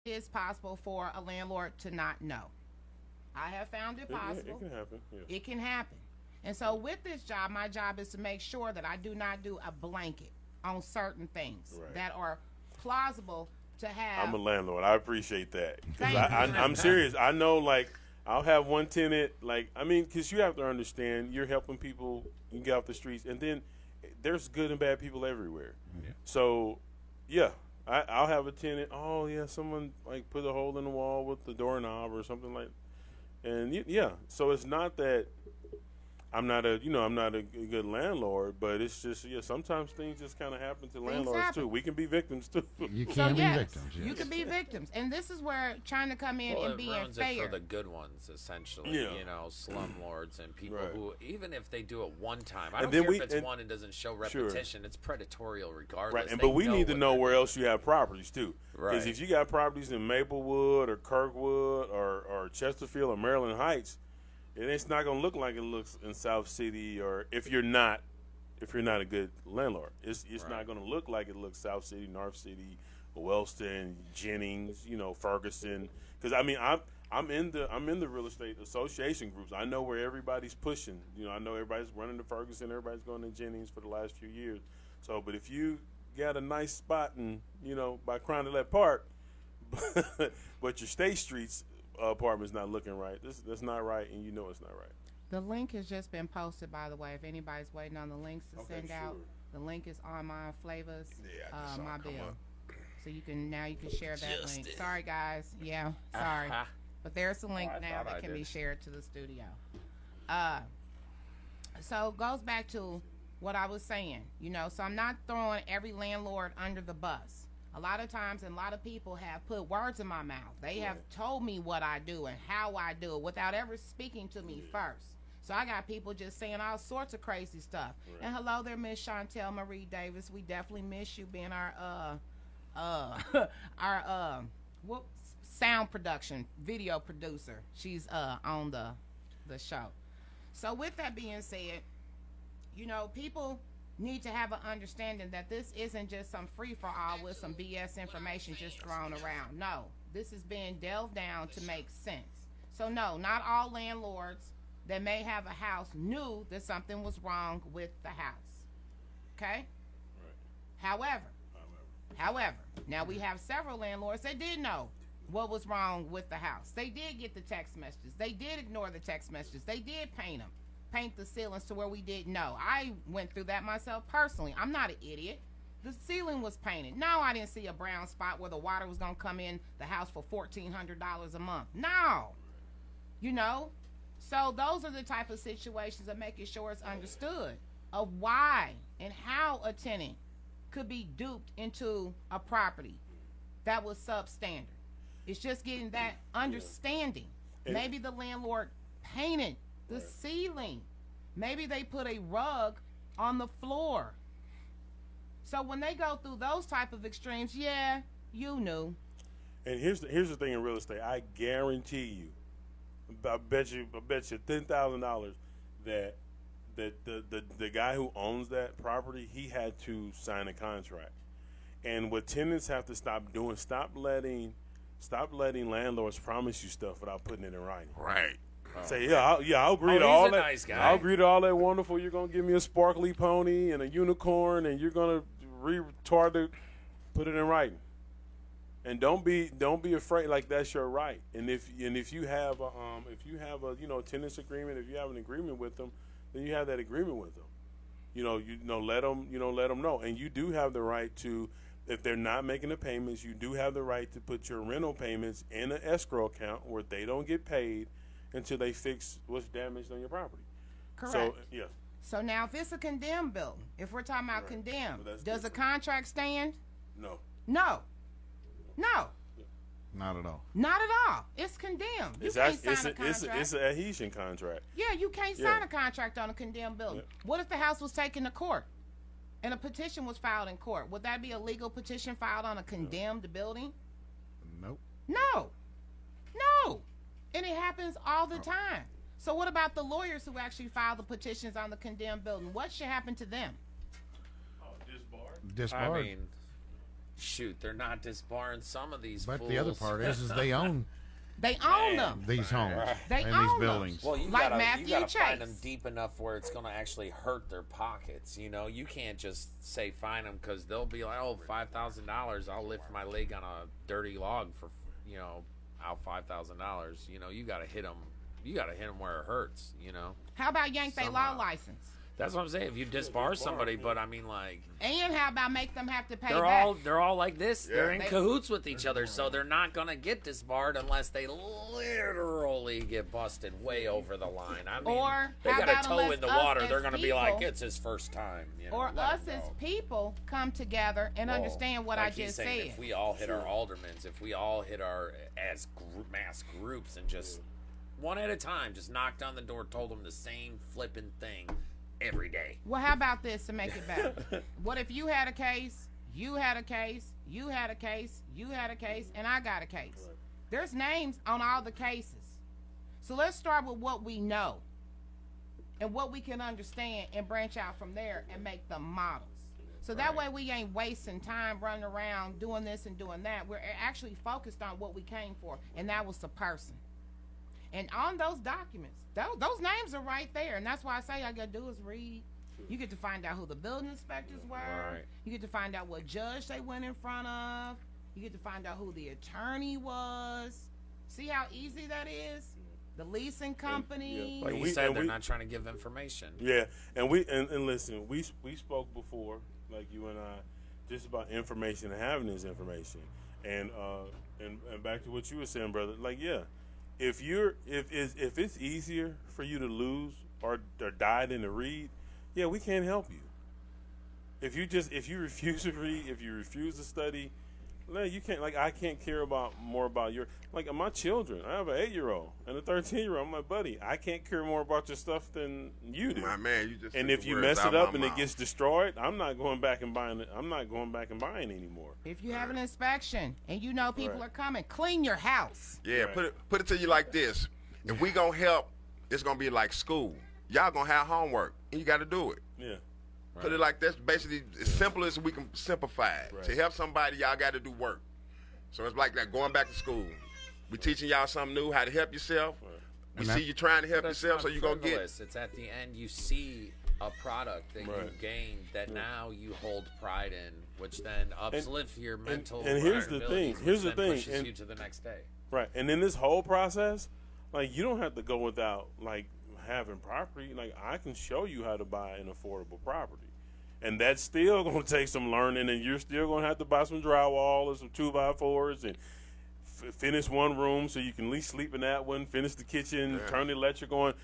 It is possible for a landlord to not know. I have found it possible. It can happen. Yeah. It can happen. And so with this job, my job is to make sure that I do not do a blanket on certain things that are plausible to have. I'm a landlord. I appreciate that. Thank you. I'm serious. I know, like, I'll have one tenant, like, I mean, because you have to understand, you're helping people, you get off the streets, and then there's good and bad people everywhere. Yeah. So, yeah, I'll have a tenant, oh, yeah, someone, like, put a hole in the wall with the doorknob or something like that. And, yeah, so it's not that I'm not a good landlord, but it's just, sometimes things just kind of happen to landlords too. We can be victims too. You can be victims. Yes. You can be victims, and this is where trying to come in and being fair. It for the good ones, essentially. Yeah. You know, slumlords and people who, even if they do it one time, I and don't care if it's one and doesn't show repetition. It's predatorial regardless. Right, but we need to know where else you have properties too. Right. Because if you got properties in Maplewood or Kirkwood or Chesterfield or Maryland Heights, it's not going to look like it looks in South City, or if you're not a good landlord, it's not going to look like it looks South City, North City, Wellston, Jennings, Ferguson. Because I mean, I'm in the real estate association groups. I know where everybody's pushing. I know everybody's running to Ferguson, everybody's going to Jennings for the last few years. So, but if you got a nice spot in by Crondelet Park, but your State Streets apartment's not looking right. That's not right, and it's not right. The link has just been posted, by the way. If anybody's waiting on the links to send out, the link is on my Flavors, my bill. So you can share that link. Sorry, guys. Yeah, sorry. But there's a link now that can be shared to the studio. So it goes back to what I was saying. So I'm not throwing every landlord under the bus. A lot of times, and a lot of people have put words in my mouth. They have told me what I do and how I do it without ever speaking to me first. So I got people just saying all sorts of crazy stuff. Right. And hello there, Miss Chantel Marie Davis. We definitely miss you being our sound production video producer. She's on the show. So with that being said, people need to have an understanding that this isn't just some free-for-all with some BS information just thrown around. No, this is being delved down to make sense. So no, not all landlords that may have a house knew that something was wrong with the house. Okay? Right. However, now we have several landlords that did know what was wrong with the house. They did get the text messages. They did ignore the text messages. They did paint the ceilings to where we didn't know. I went through that myself personally. I'm not an idiot. The ceiling was painted. No, I didn't see a brown spot where the water was going to come in the house for $1,400 a month. No. So those are the type of situations of making sure it's understood of why and how a tenant could be duped into a property that was substandard. It's just getting that understanding. Maybe the landlord painted the ceiling. Maybe they put a rug on the floor. So when they go through those type of extremes, you knew. And here's the thing in real estate. I guarantee you, I bet you $10,000 that the guy who owns that property, he had to sign a contract. And what tenants have to stop doing, stop letting landlords promise you stuff without putting it in writing. Right. Say, I'll agree to all that. Nice guy. I'll agree to all that wonderful. You're gonna give me a sparkly pony and a unicorn, and you're gonna retard it. Put it in writing, and don't be afraid. Like, that's your right. And if you have a tenants agreement, if you have an agreement with them, then you have that agreement with them. Let them know, and you do have the right to. If they're not making the payments, you do have the right to put your rental payments in an escrow account where they don't get paid until they fix what's damaged on your property. Correct. So now if it's a condemned building, if we're talking about condemned, does the contract stand? No. No. Not at all. Not at all. It's condemned. You can't sign a contract. It's an adhesion contract. Yeah, you can't sign a contract on a condemned building. Yeah. What if the house was taken to court and a petition was filed in court? Would that be a legal petition filed on a condemned building? Nope. No. And it happens all the time. So what about the lawyers who actually file the petitions on the condemned building? What should happen to them? Oh, disbarred. Disbarred. I mean, shoot, they're not disbarring some of these But fools. the other part is they own They own them. these homes They and own these them. buildings. Well, you Like gotta, Matthew you gotta find Chase. them deep enough where it's gonna actually hurt their pockets. You know, you can't just say fine them because they'll be like, oh, $5,000. I'll lift my leg on a dirty log for, out $5,000. You know, you gotta hit them. You gotta hit them where it hurts. You know. How about yank their law Somehow. license? That's what I'm saying. If you disbar somebody, but I mean, like, And how about make them have to pay they're back? all like this. They're in They- cahoots with each other, so they're not gonna get disbarred unless they literally get busted way over the line. I mean, Or they how got a about toe unless in the us water. as They're gonna be like, people- it's his first time. You know, Or let us him as go. people come together and Well, understand what like I he's just saying, said. If we all hit our aldermans, if we all hit our mass groups and just one at a time, just knocked on the door, told them the same flipping thing every day. Well, how about this to make it better? What if you had a case, you had a case, you had a case, you had a case, and I got a case? There's names on all the cases. So let's start with what we know and what we can understand and branch out from there and make them models. So that way we ain't wasting time running around doing this and doing that. We're actually focused on what we came for, and that was the person. And on those documents, those names are right there. And that's why I say all you got to do is read. You get to find out who the building inspectors were. Right. You get to find out what judge they went in front of. You get to find out who the attorney was. See how easy that is? The leasing company. Like And you we- said, and they're we- not trying to give information. Yeah, and listen, we spoke before, like you and I, just about information and having this information, and back to what you were saying, brother. Like, yeah, if it's easier for you to lose or die than to read, yeah, we can't help you. If you refuse to read, if you refuse to study, no, you can't. Like, I can't care more about your, like, my children. I have an 8-year-old and a 13-year-old. I'm like, buddy, I can't care more about your stuff than you do. My man, you just And took if the you words mess out it my up and it mouth. gets destroyed, I'm not going back and buying it. I'm not going back and buying anymore. If you have an inspection and you know people Right. are coming, clean your house. Yeah, Right. put it to you like this. If we gonna help, it's gonna be like school. Y'all gonna have homework, and you got to do it. Yeah. Put it like this. Basically, as simple as we can simplify it. Right. To help somebody, y'all got to do work. So it's like that going back to school. We teaching y'all something new, how to help yourself. We And see that- you trying to help That's yourself, so not you gonna get. frivolous. It's at the end you see a product that you Right. gained that now you hold pride in, which then uplifts your mental. and here's the abilities, thing, here's which the then thing, pushes and- you to the next day. Right. And in this whole process, like, you don't have to go without, like, having property. Like, I can show you how to buy an affordable property. And that's still going to take some learning, and you're still going to have to buy some drywall or some 2x4s and finish one room so you can at least sleep in that one, finish the kitchen, turn the electric on,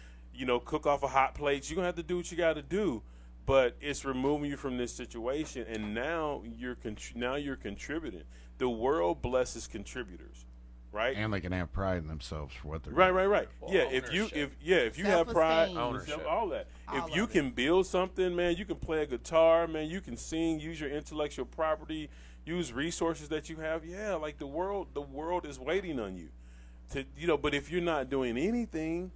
cook off a hot plate. You're going to have to do what you got to do. But it's removing you from this situation, and now you're contributing. The world blesses contributors, right? And they can have pride in themselves for what they're Right. doing. Well, Yeah, if you Self-esteem. have pride, Ownership. all that. All If you of it. can build something, man, you can play a guitar, man, you can sing, use your intellectual property, use resources that you have. Yeah, like the world is waiting on you. But if you're not doing anything,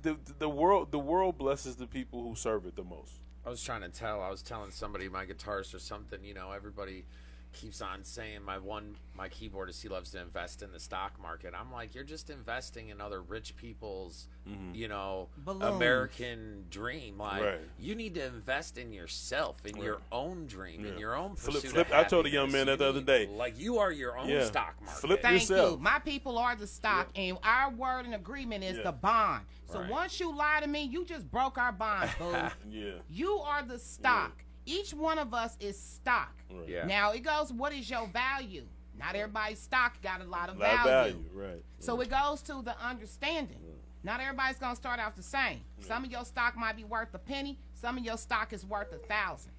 the world blesses the people who serve it the most. I was telling somebody, my guitarist or something, everybody keeps on saying my keyboardist, he loves to invest in the stock market. I'm like, you're just investing in other rich people's, Balloons. American dream. Like, Right. you need to invest in yourself, in your own dream, in your own Flip- pursuit flip- of I told a young happiness. man that the You other need- day. Like, you are your own Yeah. stock market. Flip Thank yourself. you. My people are the stock, and our word in agreement is Yeah. the bond. So Right. once you lie to me, you just broke our bond, boo. Yeah. You are the stock. Each one of us is stock. Right. Yeah. Now it goes, what is your value? Not everybody's stock got a lot of Lot of value. value, right. So it goes to the understanding. Not everybody's gonna start out the same. Some of your stock might be worth a penny. Some of your stock is worth 1,000.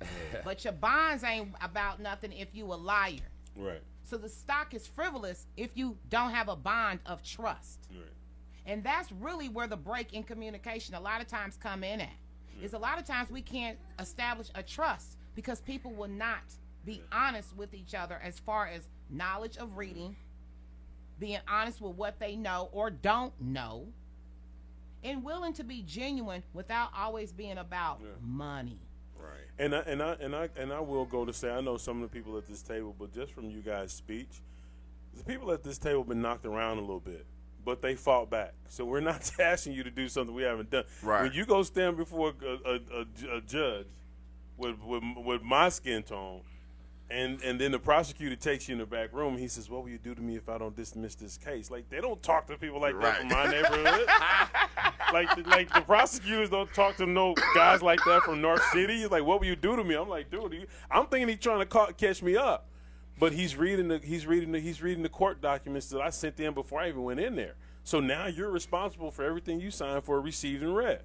But your bonds ain't about nothing if you a liar. Right. So the stock is frivolous if you don't have a bond of trust. Right. And that's really where the break in communication a lot of times come in at. Is a lot of times we can't establish a trust because people will not be honest with each other as far as knowledge of reading, being honest with what they know or don't know, and willing to be genuine without always being about money. And I will go to say I know some of the people at this table, but just from you guys' speech, the people at this table have been knocked around a little bit, but they fought back. So we're not asking you to do something we haven't done. Right. When you go stand before a judge with my skin tone, and then the prosecutor takes you in the back room, he says, "What will you do to me if I don't dismiss this case?" Like, they don't talk to people like that Right. from my neighborhood. like the prosecutors don't talk to no guys like that from North City. He's like, "What will you do to me?" I'm like, "Dude, I'm thinking he's trying to catch me up." But he's reading the court documents that I sent in before I even went in there. So now you're responsible for everything you signed for, received, and read.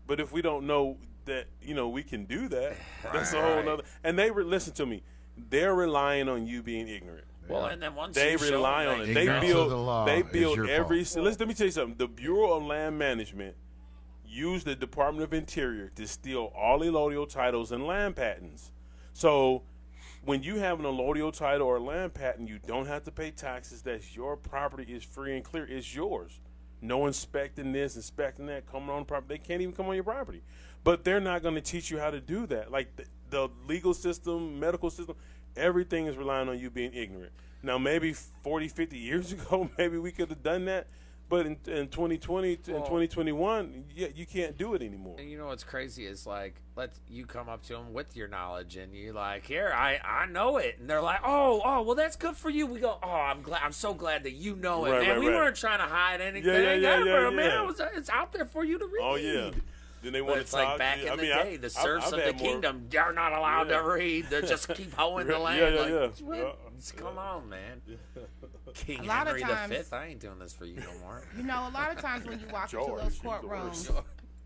But if we don't know that, we can do that, that's a whole nother. And listen to me, they're relying on you being ignorant. Well, and then once They you show rely them on that it. They Ignorance build. of the law They is build your every. fault. Let me tell you something. The Bureau of Land Management used the Department of Interior to steal all allodial titles and land patents. So when you have an allodial title or a land patent, you don't have to pay taxes. That's your property, is free and clear. It's yours. No inspecting this, inspecting that, coming on property. They can't even come on your property. But they're not going to teach you how to do that. Like the legal system, medical system, everything is relying on you being ignorant. Now, maybe 40, 50 years ago, maybe we could have done that. But in 2020 and 2021, you can't do it anymore. And you know what's crazy is, like, you come up to them with your knowledge, and you're like, "Here, I know it," and they're like, "Oh, well, that's good for you." We go, "Oh, I'm so glad that you know it, Right, man. right, we right. weren't trying to hide anything, Yeah. man. It's out there for you to read." Oh, yeah. Then they But want to it's talk. like back in the day, the serfs I've of the had more- kingdom, they're not allowed to read. They just keep hoeing the land. Yeah. What? Come on, man. King A lot of Henry times- V, I ain't doing this for you no more. A lot of times when you walk into George, those he's the courtrooms, worst.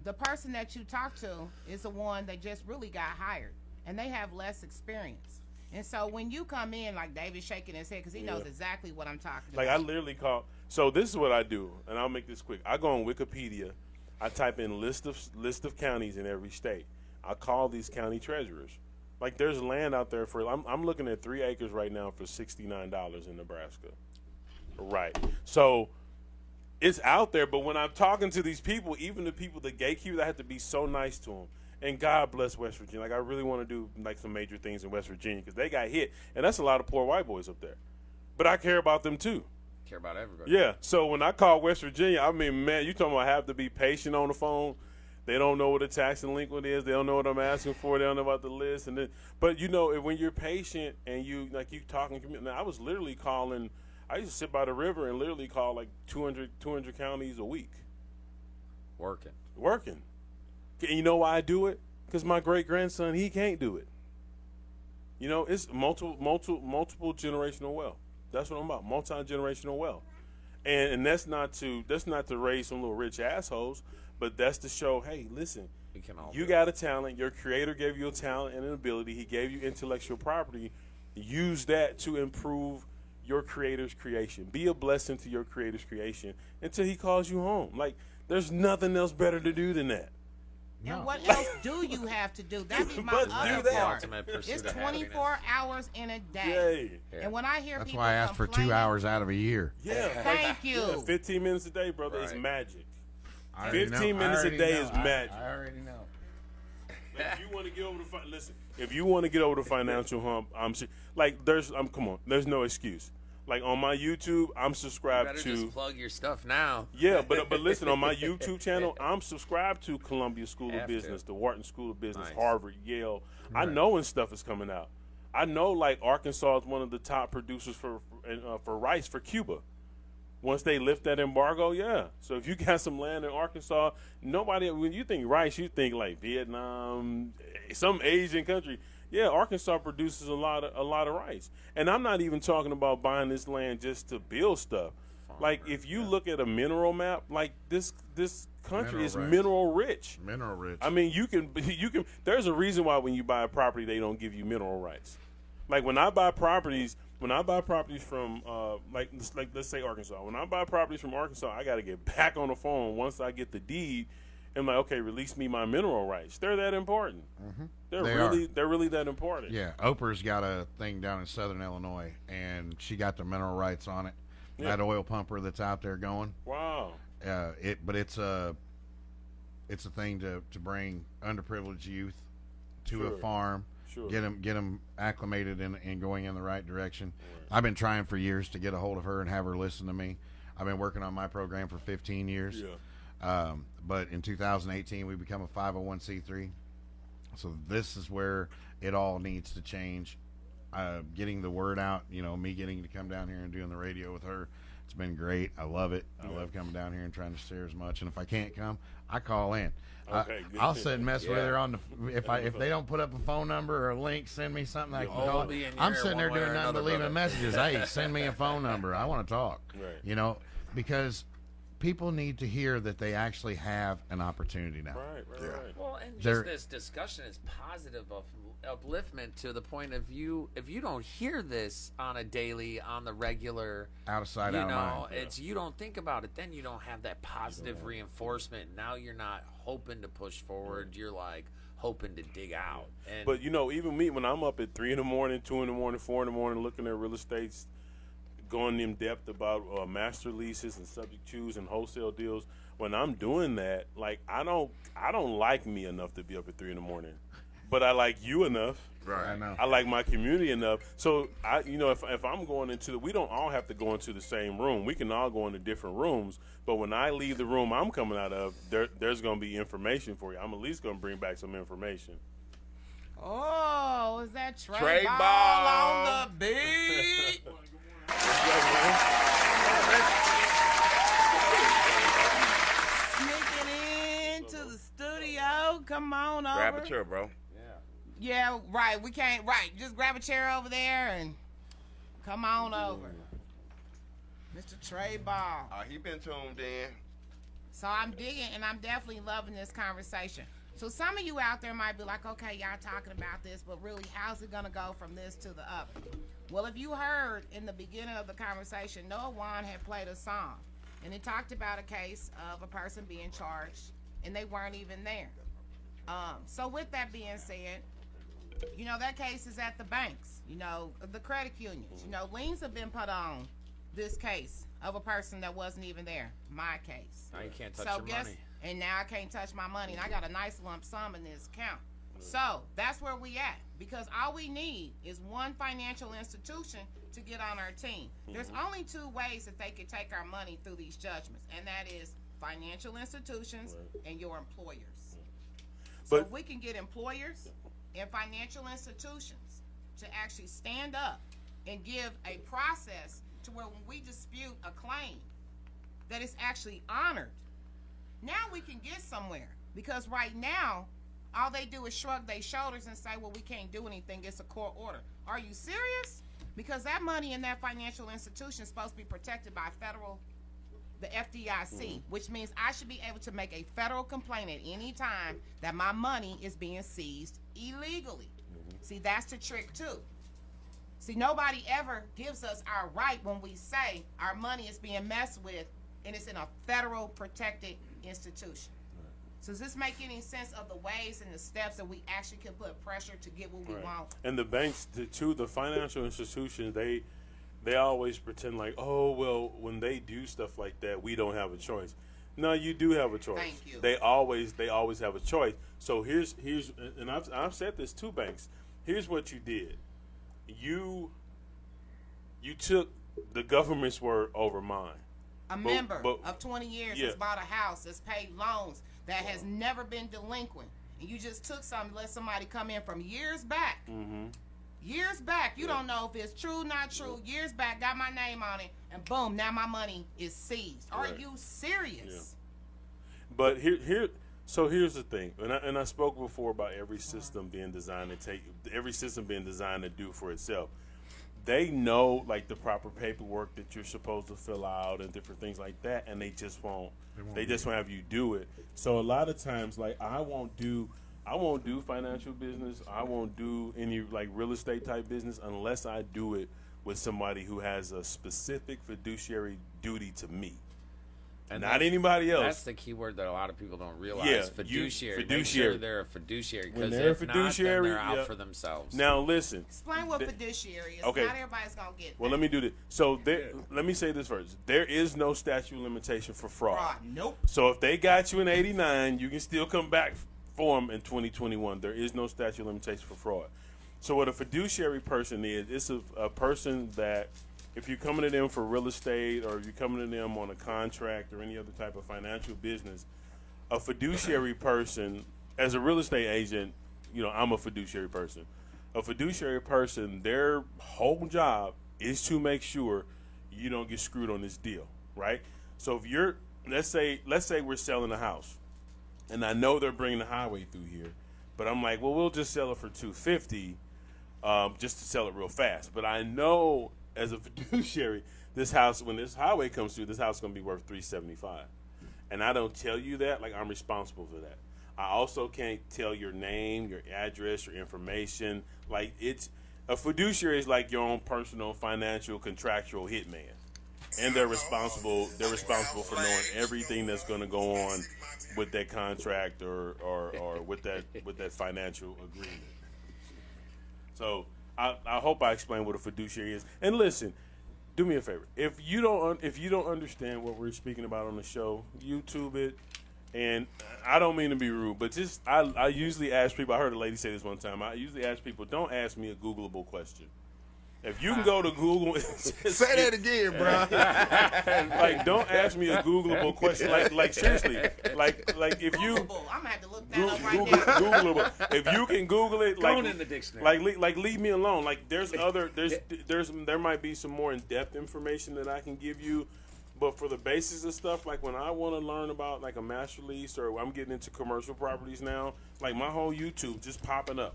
the person that you talk to is the one that just really got hired, and they have less experience. And so when you come in, like David's shaking his head because he knows exactly what I'm talking Like, I about. literally call. So this is what I do, and I'll make this quick. I go on Wikipedia. I type in list of counties in every state. I call these county treasurers. Like, there's land out there for. I'm looking at 3 acres right now for $69 in Nebraska. Right. So it's out there, but when I'm talking to these people, even the people, the gatekeepers, I have to be so nice to them. And God bless West Virginia. Like, I really want to do like some major things in West Virginia because they got hit, and that's a lot of poor white boys up there. But I care about them too. Care about everybody. Yeah. So when I call West Virginia, I mean, man, you talking about have to be patient on the phone. They don't know what a tax delinquent is. They don't know what I'm asking for. They don't know about the list. And then, but when you're patient and you talking, now I was literally calling. I used to sit by the river and literally call like 200 counties a week. Working. And you know why I do it? Because my great grandson, he can't do it. It's multiple generational wealth. That's what I'm about, multi-generational wealth. And that's not to raise some little rich assholes, but that's to show, hey, listen, We can all you do got a talent. Your creator gave you a talent and an ability. He gave you intellectual property. Use that to improve your creator's creation. Be a blessing to your creator's creation until he calls you home. Like, there's nothing else better to do than that. And what else do you have to do? That'd be my But do other that. part. Ultimate pursuit It's of 24 hours in a day. Yay. Yeah. And when I hear That's people why I asked for 2 complaining- hours out of a year. Yeah. Thank you. Yeah, 15 minutes a day, brother, is Right. magic. I already 15 know. I minutes a already day know. is magic. I already know. If you want to get over the listen, if you want to get over the financial hump, come on, there's no excuse. Like, on my YouTube, I'm You subscribed better to. just plug your stuff now. Yeah, but listen, on my YouTube channel, I'm subscribed to Columbia School of Have to. Business, the Wharton School of Business, Nice. Harvard, Yale. I know when stuff is coming out. I know, like, Arkansas is one of the top producers for rice for Cuba. Once they lift that embargo, yeah. So if you got some land in Arkansas, when you think rice, you think like Vietnam, some Asian country. Yeah, Arkansas produces a lot of rice. And I'm not even talking about buying this land just to build stuff. Like, if you look at a mineral map, like this country Mineral is rights. mineral rich. Mineral rich. I mean, you can. There's a reason why when you buy a property, they don't give you mineral rights. Like, when I buy properties from let's say Arkansas. When I buy properties from Arkansas, I got to get back on the phone once I get the deed. And like, okay, release me my mineral rights. They're that important. Mm-hmm. They're really that important. Yeah, Oprah's got a thing down in Southern Illinois, and she got the mineral rights on it. Yeah. That oil pumper that's out there going. Wow. It's a thing to bring underprivileged youth to a Sure. farm, Sure. get them acclimated and going in the right direction. I've been trying for years to get a hold of her and have her listen to me. I've been working on my program for 15 years. Yeah. But in 2018, we become a 501c3. So this is where it all needs to change. Getting the word out, me getting to come down here and doing the radio with her, it's been great. I love it. I love coming down here and trying to share as much. And if I can't come, I call in. Okay, good. I'll sit and mess with Yeah. her on if they don't put up a phone number or a link, send me something I can Oh, call. we'll be in I'm your sitting there one way doing or nothing but another, leaving brother. messages. Hey, send me a phone number. I want to talk. Right. Because people need to hear that they actually have an opportunity now. Right. Well, and There- just this discussion is positive of upliftment to the point of you. If you don't hear this on a daily, on the regular, Out of sight, you out of know, mind. it's you don't think about it. Then you don't have that positive reinforcement. Now you're not hoping to push forward. You're like hoping to dig out. And But even me, when I'm up at 3 in the morning, 2 in the morning, 4 in the morning, looking at real estates, going in depth about master leases and subject choose and wholesale deals. When I'm doing that, like I don't like me enough to be up at 3 in the morning, but I like you enough. Right. I know. I like my community enough. So if I'm going into we don't all have to go into the same room. We can all go into different rooms. But when I leave the room I'm coming out of, there's going to be information for you. I'm at least going to bring back some information. Oh, is that Trey, Trey Ball Ball. on the beat? Sneaking into the studio. Come on over. Grab a chair, bro. Yeah, right. We can't. Right. Just grab a chair over there and come on over. Mr. Trey Ball. He been tuned in. So I'm digging and I'm definitely loving this conversation. So some of you out there might be like, okay, y'all talking about this, but really, how's it going to go from this to the other? Well, if you heard in the beginning of the conversation, Noah Juan had played a song, and it talked about a case of a person being charged, and they weren't even there. So with that being said, that case is at the banks, the credit unions. Liens have been put on this case of a person that wasn't even there. My case. now you can't touch So your guess, money. and now I can't touch my money, and I got a nice lump sum in this account. So that's where we at, because all we need is one financial institution to get on our team. There's only two ways that they can take our money through these judgments, and that is financial institutions and your employers. So But- if we can get employers and financial institutions to actually stand up and give a process to where when we dispute a claim, that it's actually honored, now we can get somewhere. Because right now, all they do is shrug their shoulders and say, well, we can't do anything. It's a court order. Are you serious? Because that money in that financial institution is supposed to be protected by the FDIC, which means I should be able to make a federal complaint at any time that my money is being seized illegally. See, that's the trick too. See, nobody ever gives us our right when we say our money is being messed with and it's in a federal protected institution. So does this make any sense of the ways and the steps that we actually can put pressure to get what we want? And the banks, the financial institutions, they always pretend like, oh, well, when they do stuff like that, we don't have a choice. No, you do have a choice. Thank you. They always have a choice. So here's and I've said this to banks. Here's what you did. You took the government's word over mine. A member but- of 20 years yeah. has bought a house, has paid loans, that has never been delinquent, and you just took something, let somebody come in from years back. Mm-hmm. Years back, you don't know if it's true, not true. Years back, got my name on it, and boom, now my money is seized. Are Right. you serious? But so here's the thing, and I spoke before about every system being designed to do for itself. They know like the proper paperwork that you're supposed to fill out and different things like that, and they just won't have you do it. So a lot of times, like I won't do financial business. I won't do any like real estate type business unless I do it with somebody who has a specific fiduciary duty to me. And Not that's- anybody else. That's the key word that a lot of people don't realize. Yeah, fiduciary. Make fiduciary. sure they're a fiduciary. When Because they're a if fiduciary, not, then they're out yeah. for themselves. Now listen. Explain what The- fiduciary is. okay. Not everybody's going to get Well, that. let me do this. So let me say this first. There is no statute of limitation for fraud. Fraud. Nope. So if they got you in '89, you can still come back for them in 2021. There is no statute of limitation for fraud. So what a fiduciary person is, it's a person that if you're coming to them for real estate or if you're coming to them on a contract or any other type of financial business, a fiduciary person, as a real estate agent, I'm a fiduciary person. A fiduciary person, their whole job is to make sure you don't get screwed on this deal, right? So if you're, let's say we're selling a house, and I know they're bringing the highway through here, but I'm like, well, we'll just sell it for $250, just to sell it real fast. But I know as a fiduciary, this house, when this highway comes through, this house is going to be worth $375, and I don't tell you that. Like, I'm responsible for that. I also can't tell your name, your address, your information. Like, it's a fiduciary is like your own personal, financial, contractual hitman, and they're responsible. They're responsible for knowing everything that's going to go on with that contract or with that financial agreement. So I hope I explained what a fiduciary is. And listen, do me a favor. If you don't understand what we're speaking about on the show, YouTube it. And I don't mean to be rude, but just I usually ask people. I heard a lady say this one time. I usually ask people, don't ask me a Googleable question. If you can go to Google, say that again, bro. Like, don't ask me a Googleable question. Like seriously, like if you Googleable. I'm gonna have to look that up right now. Googleable. If you can Google it, like Going in the dictionary. like leave me alone. Like there might be some more in depth information that I can give you. But for the basics of stuff, like when I want to learn about like a master lease or I'm getting into commercial properties now, like my whole YouTube just popping up.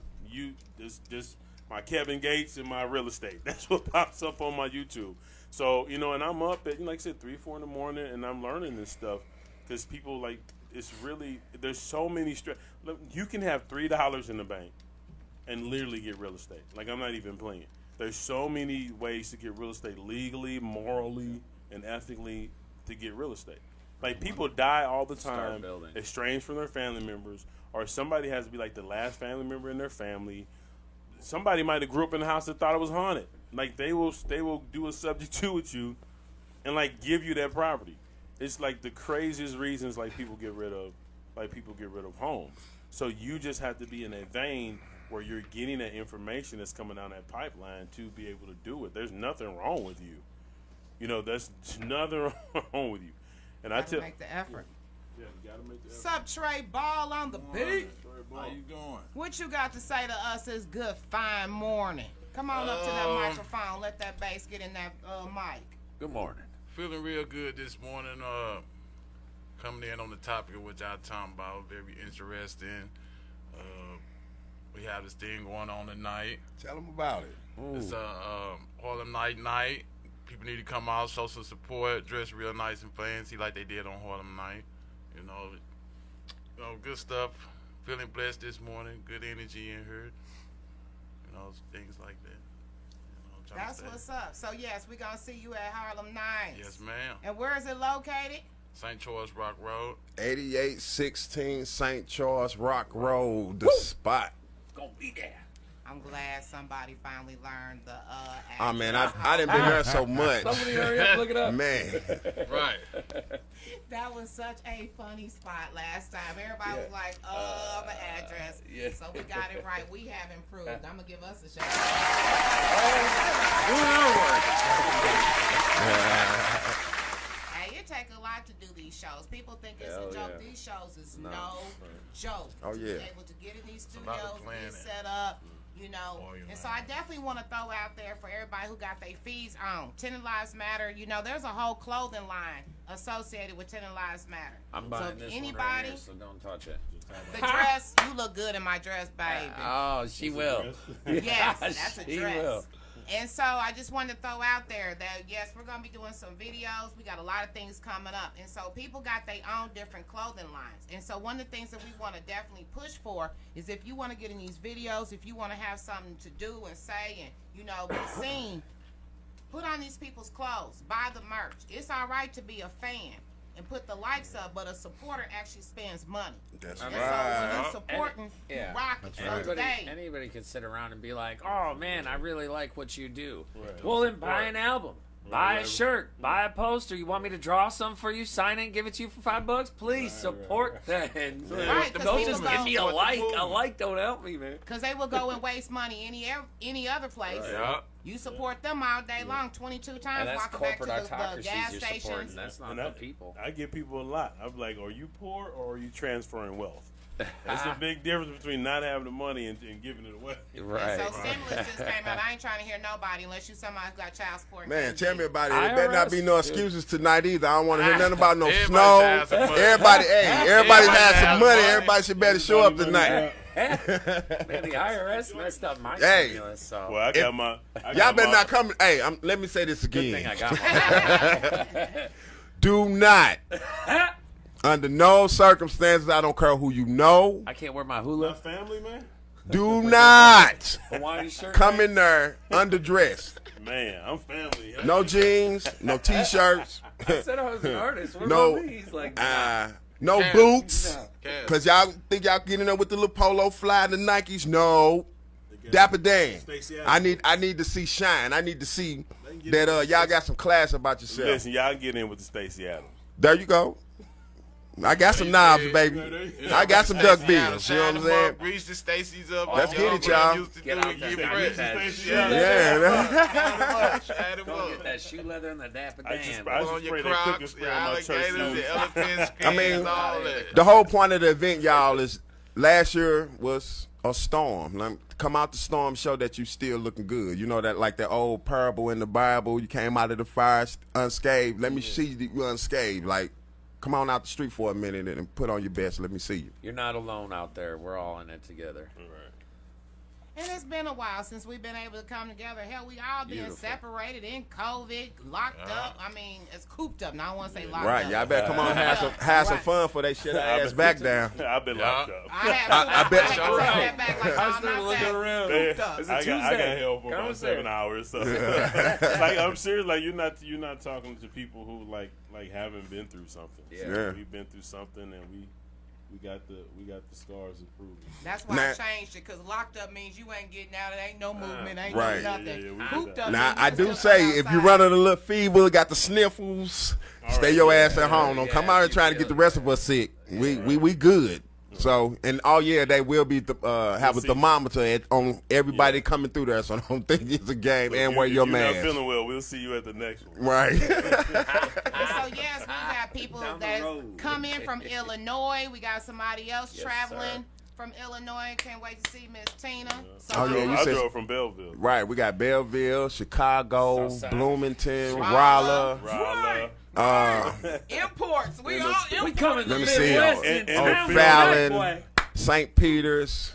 Just my Kevin Gates and my real estate. That's what pops up on my YouTube. So, and I'm up at, like I said, 3, 4 in the morning and I'm learning this stuff because people like, it's really, there's so many, you can have $3 in the bank and literally get real estate. Like, I'm not even playing. There's so many ways to get real estate legally, morally, and ethically to get real estate. Like, people die all the time, estranged from their family members, or somebody has to be like the last family member in their family. Somebody might have grew up in a house that thought it was haunted. Like, they will do a subject to with you and like give you that property. It's like the craziest reasons like people get rid of homes. So you just have to be in a vein where you're getting that information that's coming down that pipeline to be able to do it. There's nothing wrong with you. There's nothing wrong with you. And I tell make the effort. Yeah, you gotta make the effort. Sup, Trey Ball on the beat. How you doing? What you got to say to us this good fine morning? Come on up to that microphone. Let that bass get in that mic. Good morning. Feeling real good this morning. Coming in on the topic of what y'all talking about. Very interesting. We have this thing going on tonight. Tell them about it. Ooh. It's Harlem Night. People need to come out, show some support, dress real nice and fancy like they did on Harlem Night. Good stuff. Feeling blessed this morning. Good energy in here. Things like that. That's what's up. So, yes, we're going to see you at Harlem Nights. Yes, ma'am. And where is it located? St. Charles Rock Road. 8816 St. Charles Rock Road, the spot. Gonna be there. I'm glad somebody finally learned the Oh, man, I didn't been there so much. Somebody hurry up, look it up. Man. Right. That was such a funny spot last time. Everybody was like, the address. Yeah. So we got it right. We have improved. I'm going to give us a shout. Hey, it takes a lot to do these shows. People think it's a joke. Yeah. These shows is no joke. Oh, To yeah. be able to get in these a lot of studios, planning. get set up. And so I definitely want to throw out there for everybody who got their feeds on. Tenant Lives Matter, there's a whole clothing line associated with Tenant Lives Matter. I'm buying this one right here, so don't touch it. The dress, you look good in my dress, baby. Oh, she will. Yes, that's a She dress. will. And so I just wanted to throw out there that, yes, we're going to be doing some videos. We got a lot of things coming up. And so people got their own different clothing lines. And so one of the things that we want to definitely push for is if you want to get in these videos, if you want to have something to do and say and, be seen, put on these people's clothes. Buy the merch. It's all right to be a fan and put the likes up, but a supporter actually spends money. That's And right. so when you're supporting, you rock it. So today, Anybody can sit around and be like, oh, man, I really like what you do. Right. Well, then buy an album. Buy a shirt, buy a poster. You want me to draw some for you, sign it, and give it to you for $5? Please support that. Right, 'cause Don't people just go- give me a like. A like don't help me, man. Because they will go and waste money any other place. Yeah. You support them all day long, 22 times, And that's walking back to corporate the autocracies gas you're supporting. stations. That's not And the people. I get people a lot. I'm like, are you poor or are you transferring wealth? There's a big difference between not having the money and giving it away. Right. So stimulus just came out. I ain't trying to hear nobody unless you somebody who got child support. Man, and tell me KG. about it. There better not be no IRS, excuses tonight either. I don't want to hear nothing about no Everybody snow. has some money. Everybody Everybody has some has money. money. Everybody should better show up tonight. Man, the IRS messed up my Hey. stimulus, so Well, I got my. Y'all better not come. Hey, let me say this good thing again. I got my Do not, under no circumstances, I don't care who you know, I can't wear my My hula family, man. do not Hawaiian shirt. come in there underdressed. Man, I'm family. No jeans, no t-shirts, I said I was an artist. What No. about me? He's like, no Cash. boots. Cash. Cause y'all think y'all getting there with the little polo fly, the Nikes? No. Dapper Dan. Stacey I Adams. need to see shine. I need to see that y'all got some class about yourself. Listen, y'all get in with the Stacey Adams. There you go. I got some knobs, baby. I got some duck bills. You know what I'm saying? Reach the Stacy's up. Let's get it, y'all. Used to Get do out and there, get get fresh. that shoe Yeah. Yeah. Add 'em go up. get that shoe leather and the Dapper I just Dan. Put on spray your that cooking Crocs, spray your on my church alligators, shoes. your elephant skins, I mean, all that. The whole point of the event, y'all, is last year was a storm. Like, come out the storm, show that you still looking good. You know that, like that old parable in the Bible. You came out of the fire unscathed. Let me see you unscathed. Like, come on out the street for a minute and put on your best. Let me see you. You're not alone out there. We're all in it together. And it's been a while since we've been able to come together. Hell, we all been Beautiful. separated in COVID, locked up. I mean, it's cooped up. Now I want to say locked Right, up. y'all better come on and have some Right. fun for they shit ass back down. I've been locked up. I have. I bet- I take that back like I I'm still not looking that around. cooped up. It's a I got Tuesday. held for Come about and 7 say. hours. So, like, I'm serious. Like, you're not talking to people who like haven't been through something. Yeah. So Yeah. we've been through something, and we got the scars to prove it. That's why Now- I changed it, because locked up means you ain't getting out. It ain't no movement, ain't Right. no nothing. Yeah, we Cooped did up Now, means I you do still say, come if you outside. running a little fever, got the sniffles, stay right, your yeah, ass at home. Don't come out here trying to get the rest of us sick. We good. So, and they will be have a see. thermometer on everybody coming through there. So don't think it's a game and wear your If you're not mask. feeling well, we'll see you at the next one. Right. And so yes, we got people Down the that road. come in from Illinois. We got somebody else Yes, traveling sir. from Illinois. Can't wait to see Miss Tina. So Oh, yeah, you I said- drove from Belleville. Right. We got Belleville, Chicago, Southside. Bloomington, Raleigh. Raleigh, Raleigh. imports. We all imports. We come in the Let me see. Midwest And- in and town, Fallon. boy. St. Peter's.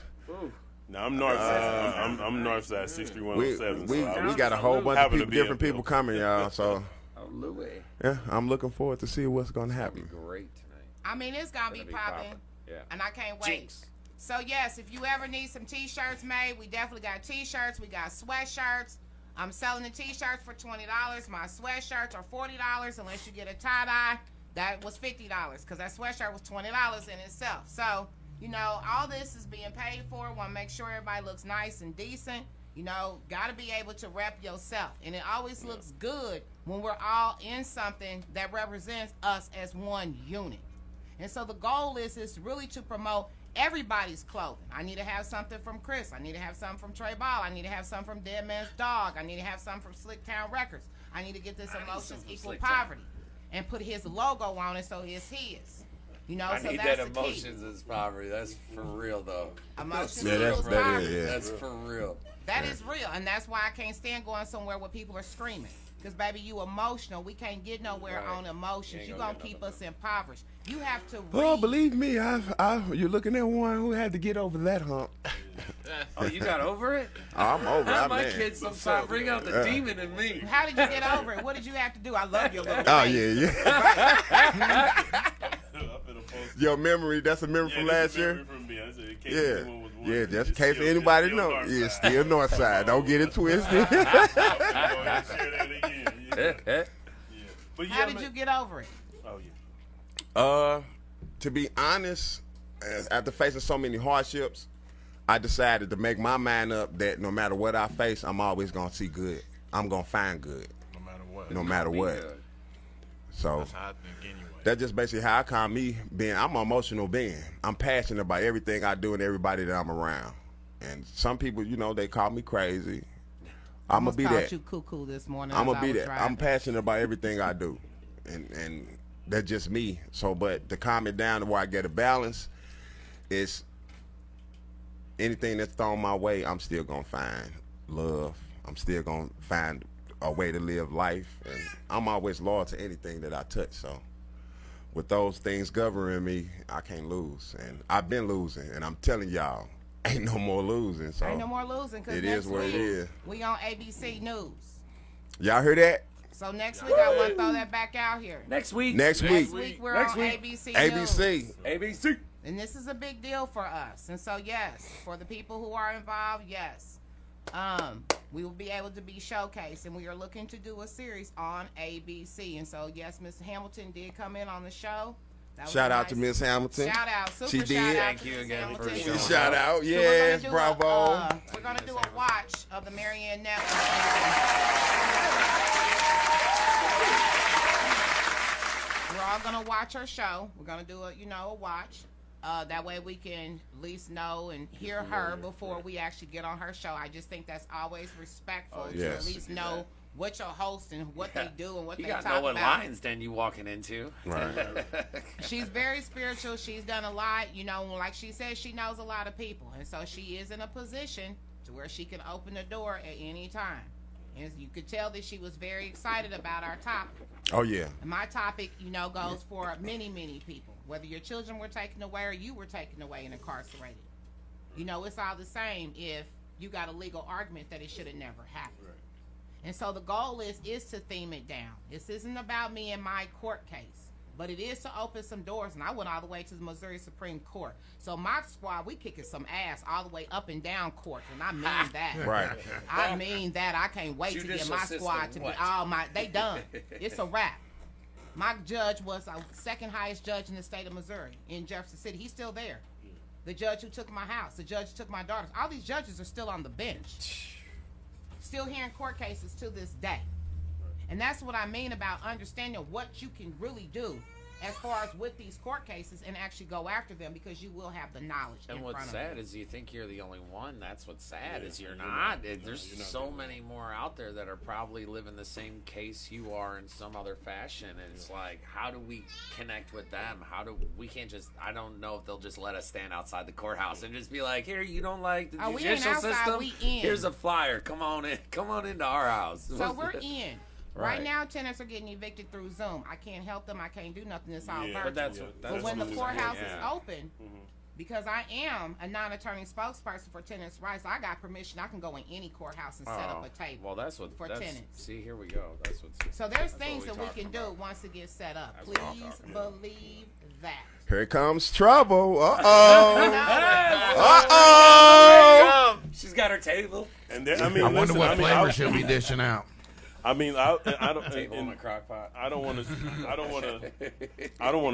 No, I'm north side. I'm north side, We 63107. we, so I we was got a whole bunch of happen to people, be in different people coming, y'all. So Oh, Louis. yeah, I'm looking forward to see what's gonna happen. Great tonight. I mean, it's gonna be Gonna be popping, popping. Yeah. and I can't wait. Jinx. So yes, if you ever need some T-shirts made, we definitely got T-shirts. We got sweatshirts. I'm selling the T-shirts for $20. My sweatshirts are $40 unless you get a tie-dye. That was $50 because that sweatshirt was $20 in itself. So, you know, all this is being paid for. Want to make sure everybody looks nice and decent. You know, got to be able to rep yourself. And it always looks good when we're all in something that represents us as one unit. And so the goal is really to promote everybody's clothing. I need to have something from Chris. I need to have something from Trey Ball. I need to have something from Dead Man's Dog. I need to have something from Slicktown Records. I need to get this I need Emotions some from Equal Slicktown. Poverty and put his logo on it so it's his. You know, I so need that's that the key. emotions is poverty. That's for real though. Emotions Yeah, Equals that Poverty. is, yeah. That's for real. That is real, and that's why I can't stand going somewhere where people are screaming. Because, baby, you emotional. We can't get nowhere Right. on emotions. You You're ain't going gonna to get keep nothing. us impoverished. You have to read. Well, believe me, you're looking at one who had to get over that hump. Oh, you got over it? I'm over it. My man. kids sometimes bring out the demon in me. How did you get over it? What did you have to do? I love your little Oh face. yeah. I'm finna post- Your memory. That's a memory Yeah, from this last is a memory year. from me. I said, in case Yeah, anyone was wondering, yeah. Just in it's case still- anybody it's know, north yeah, side. still north side. Don't get it twisted. Go ahead and share that again. Yeah. But yeah, How did man- you get over it? Oh yeah. To be honest, after facing so many hardships, I decided to make my mind up that no matter what I face, I'm always gonna see good. I'm gonna find good. No matter what. no matter Be what. good. So That's how I think anyway. that's just basically how I call me being. I'm an emotional being. I'm passionate about everything I do and everybody that I'm around. And some people, you know, they call me crazy. I'm gonna Almost be called that. you cuckoo this morning. I'm as gonna I be was that. driving. I'm passionate about everything I do, and that's just me. So, but to calm it down to where I get a balance is anything that's thrown my way. I'm still gonna find love. I'm still gonna find a way to live life, and I'm always loyal to anything that I touch. So, with those things governing me, I can't lose, and I've been losing, and I'm telling y'all, ain't no more losing. So, Ain't no more losing because It next is what it week is. we on ABC News. y'all hear that? So next week I want to throw that back out here. Next week. Next Next week, week we're Next on week. ABC. ABC. News. ABC. And this is a big deal for us. And so yes, for the people who are involved, yes. We will be able to be showcased, and we are looking to do a series on ABC. And so yes, Miss Hamilton did come in on the show. That was Shout a out to nice- Miss Hamilton. Shout out, super She shout did. out Thank to you Miss again Hamilton. for She showing shout out. So we're gonna Yes, do bravo. we're gonna do a watch of the Marianne Network. We're all gonna watch her show. We're gonna do a watch. That way we can at least know and hear her before we actually get on her show. I just think that's always respectful to yes. at least know what you're hosting, what they do, and what You they got talk to know what about. lion's den you walking into. Right. She's very spiritual. She's done a lot. Like she said, she knows a lot of people. And so she is in a position to where she can open the door at any time. And you could tell that she was very excited about our topic. Oh yeah. And my topic, goes for many, many people. Whether your children were taken away or you were taken away and incarcerated. It's all the same if you got a legal argument that it should have never happened. Right. And so the goal is to theme it down. This isn't about me and my court case, but it is to open some doors. And I went all the way to the Missouri Supreme Court. So my squad, we kicking some ass all the way up and down court, and I mean that. Right. I mean that. I can't wait to get Judicial my system, squad to what? be they done. It's a wrap. My judge was a second highest judge in the state of Missouri in Jefferson City. He's still there. The judge who took my house, the judge who took my daughters. All these judges are still on the bench. Still hearing court cases to this day. And that's what I mean about understanding what you can really do as far as with these court cases and actually go after them, because you will have the knowledge And in what's front sad of you. is you think you're the only one. That's what's sad Yeah, is you're you're not. not. There's You're not so the only many more out there that are probably living the same case you are in some other fashion. And it's like, how do we connect with them? We can't just, I don't know if they'll just let us stand outside the courthouse and just be like, here, you don't like the Oh, we ain't judicial outside, system? we in. Here's a flyer. Come on in. Come on into our house. So we're in. Right Right. now, tenants are getting evicted through Zoom. I can't help them. I can't do nothing. It's all Yeah, virtual. But that's Yeah. what, But that's when the what- courthouse yeah. is open, because I am a non-attorney spokesperson for tenants' rights, I got permission. I can go in any courthouse and set up a table. Well, that's what. for that's, tenants. See, here we go. That's what's. So there's that's things what that we talking can do about. once it gets set up. That's what I'm Please talking about. believe that. Here comes trouble. Uh-oh. She's got her table. And then, I mean, I wonder listen, what I mean, flavor I, she'll be dishing out. I mean, I don't. Table in and a crock pot. I don't want to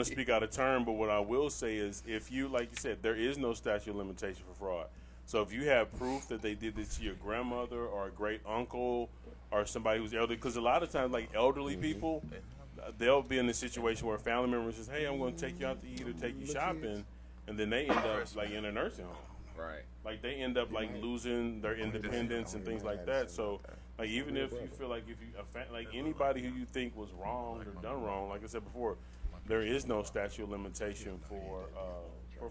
speak out of turn, but what I will say is, if you, like you said, there is no statute of limitation for fraud. So if you have proof that they did this to your grandmother or a great uncle or somebody who's elderly, because a lot of times, like elderly people, they'll be in a situation where a family member says, "Hey, I'm going to take you out to eat or take you shopping," and then they end up like in a nursing home. Right. Like they end up like losing their independence and things like that. So like even if you feel like if you like anybody who you think was wronged or done wrong, like I said before, there is no statute of limitation for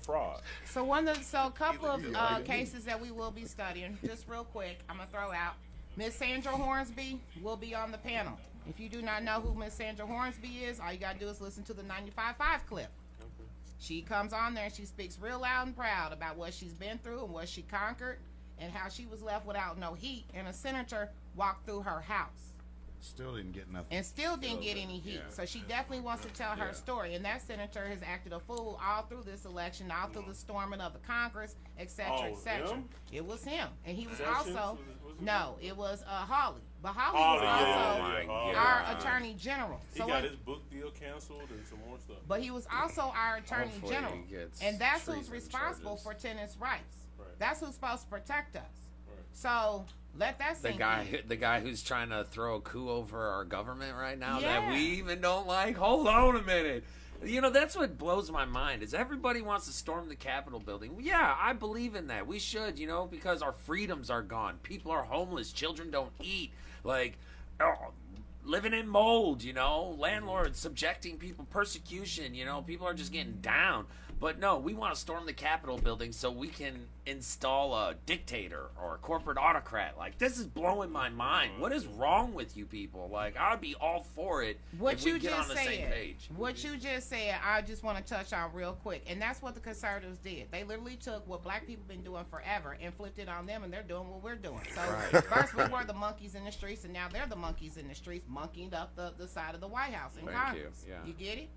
fraud. So a couple of cases that we will be studying, just real quick, I'm gonna throw out. Miss Sandra Hornsby will be on the panel. If you do not know who Miss Sandra Hornsby is, all you gotta do is listen to the 95.5 clip. She comes on there and she speaks real loud and proud about what she's been through and what she conquered and how she was left without no heat, and a senator walked through her house Still didn't get nothing. and still didn't get any heat. So she definitely wants to tell her story. And that senator has acted a fool all through this election, all through the storming of the Congress, et cetera, Oh, et cetera. him? It was him. And he was Sessions? also, Was it no, it was Hawley. But Hawley Oh, was yeah, also my yeah. our God. attorney general. He So got what- his book deal canceled and some more stuff. but he was also our attorney Hopefully general. he gets And that's who's treason responsible charges. for tenants' rights. Right. That's who's supposed to protect us. Right. So Let that The sink guy, in. the guy who's trying to throw a coup over our government right now that Yeah. we even don't like. Hold on a minute. You know, that's what blows my mind is everybody wants to storm the Capitol building. Yeah, I believe in that. We should, you know, because our freedoms are gone. People are homeless. Children don't eat. Like, living in mold, you know, landlords subjecting people, persecution, you know, people are just getting down. But no, we want to storm the Capitol building so we can install a dictator or a corporate autocrat. Like, this is blowing my mind. What is wrong with you people? Like, I'd be all for it What if you we get just on the same said, page. what you just said, I just want to touch on real quick, and that's what the conservatives did. They literally took what black people been doing forever and flipped it on them, and they're doing what we're doing. So first we were the monkeys in the streets, and now they're the monkeys in the streets, monkeying up the side of the White House in Thank Congress. you, yeah. You get it?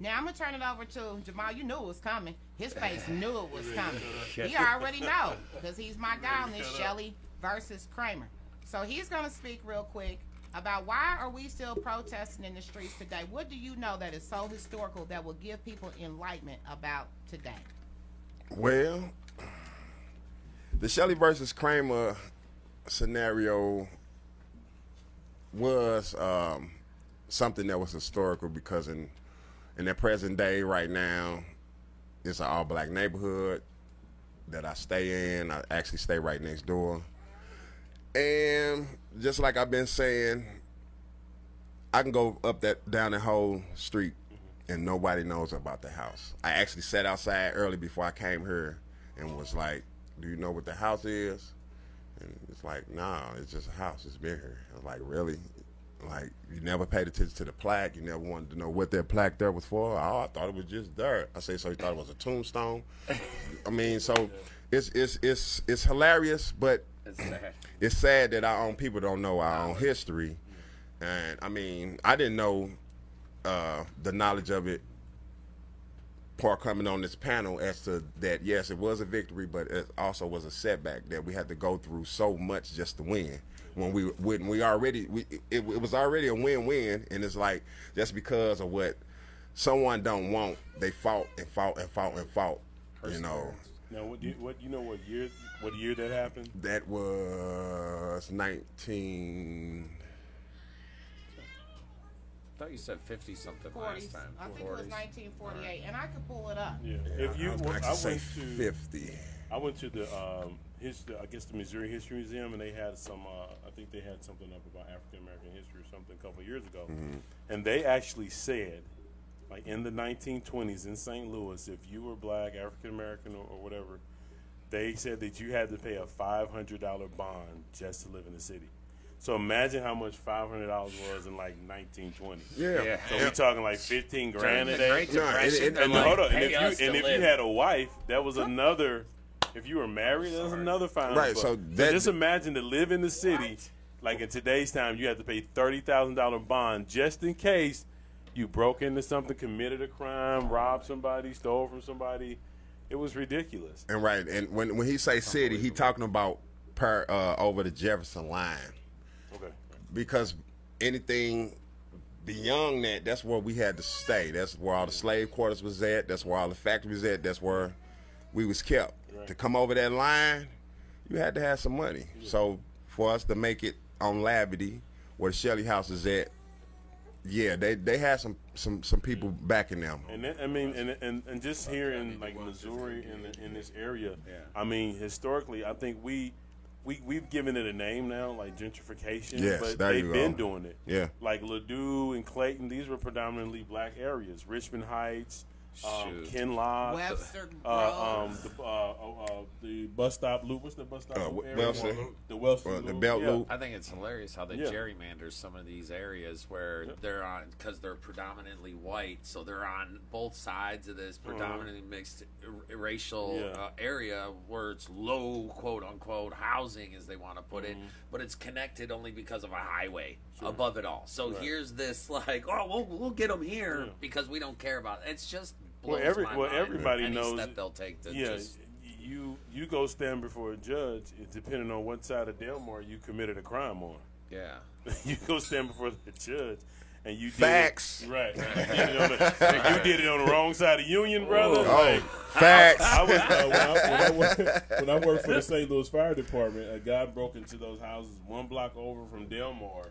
Now I'm gonna turn it over to Jamal. You knew it was coming. His face knew it was coming. He already know because he's my guy on this Shelley versus Kramer. So he's gonna speak real quick about why are we still protesting in the streets today? What do you know that is so historical that will give people enlightenment about today? Well, the Shelley versus Kramer scenario was something that was historical because in the present day right now, it's an all-black neighborhood that I stay in. I actually stay right next door. And just like I've been saying, I can go down that whole street and nobody knows about the house. I actually sat outside early before I came here and was like, do you know what the house is? And it's like, nah, it's just a house. It's been here. I was like, really? Like, you never paid attention to the plaque. You never wanted to know what that plaque there was for. Oh, I thought it was just dirt. I say, so you thought it was a tombstone? I mean, so it's hilarious, but It's sad. it's sad that our own people don't know our own history. And I mean, I didn't know the knowledge of it part coming on this panel as to that, yes, it was a victory, but it also was a setback that we had to go through so much just to win. When it was already a win-win, and it's like just because of what someone don't want, they fought and fought and fought and fought. You know, Now, what year that happened? that was 19. I thought you said 50-something 40s. last time. I think it was 1948, and I could pull it up. Yeah. If you, I was I actually say went to 50. I went to the I guess the Missouri History Museum, and they had some. I think they had something up about African American history or something a couple of years ago, and they actually said, like in the 1920s in St. Louis, if you were black, African American, or whatever, they said that you had to pay a $500 bond just to live in the city. So imagine how much $500 was in like 1920. Yeah. So we talking like 15 grand a During the day. Great No, Depression, it- they're And like, hold on, pay us if to you live. had a wife, that was another. If you were married, that was another $500. Right, so that- just imagine to live in the city, like in today's time, you have to pay $30,000 bond just in case you broke into something, committed a crime, robbed somebody, stole from somebody. It was ridiculous. And right, and when he say city, he talking about over the Jefferson line, Okay. because anything beyond that, that's where we had to stay. That's where all the slave quarters was at. That's where all the factories at. That's where we was kept. Right. To come over that line, you had to have some money. So for us to make it on Labadee, where the Shelley House is at, yeah, they had some people backing them. And then, I mean, and just here in like Missouri in this area, I mean, historically, I think we've given it a name now, like gentrification. Yes, but there you they've been go. doing it. Yeah. Like Ladue and Clayton, these were predominantly black areas. Richmond Heights, Shoot. Kinloch, Webster Grove. the bus stop loop. What's the bus stop loop area? Wellston. The Wellston The loop. Belt yeah. Loop. I think it's hilarious how they Yeah. gerrymander some of these areas where they're on, because they're predominantly white, so they're on both sides of this predominantly mixed racial Yeah. area where it's low, quote unquote, housing, as they want to put it, but it's connected only because of a highway above it all. So here's this like, oh, we'll get them here because we don't care about it. It's just blows my mind. Everybody Any knows. step they'll take to Yeah, just you go stand before a judge. Depending on what side of Delmar you committed a crime on. yeah. You go stand before the judge, and you did Facts. it, right? You did it on the wrong side of Union, brother. Oh, Like, facts. I was when I worked for the St. Louis Fire Department. A guy broke into those houses 1 block over from Delmar,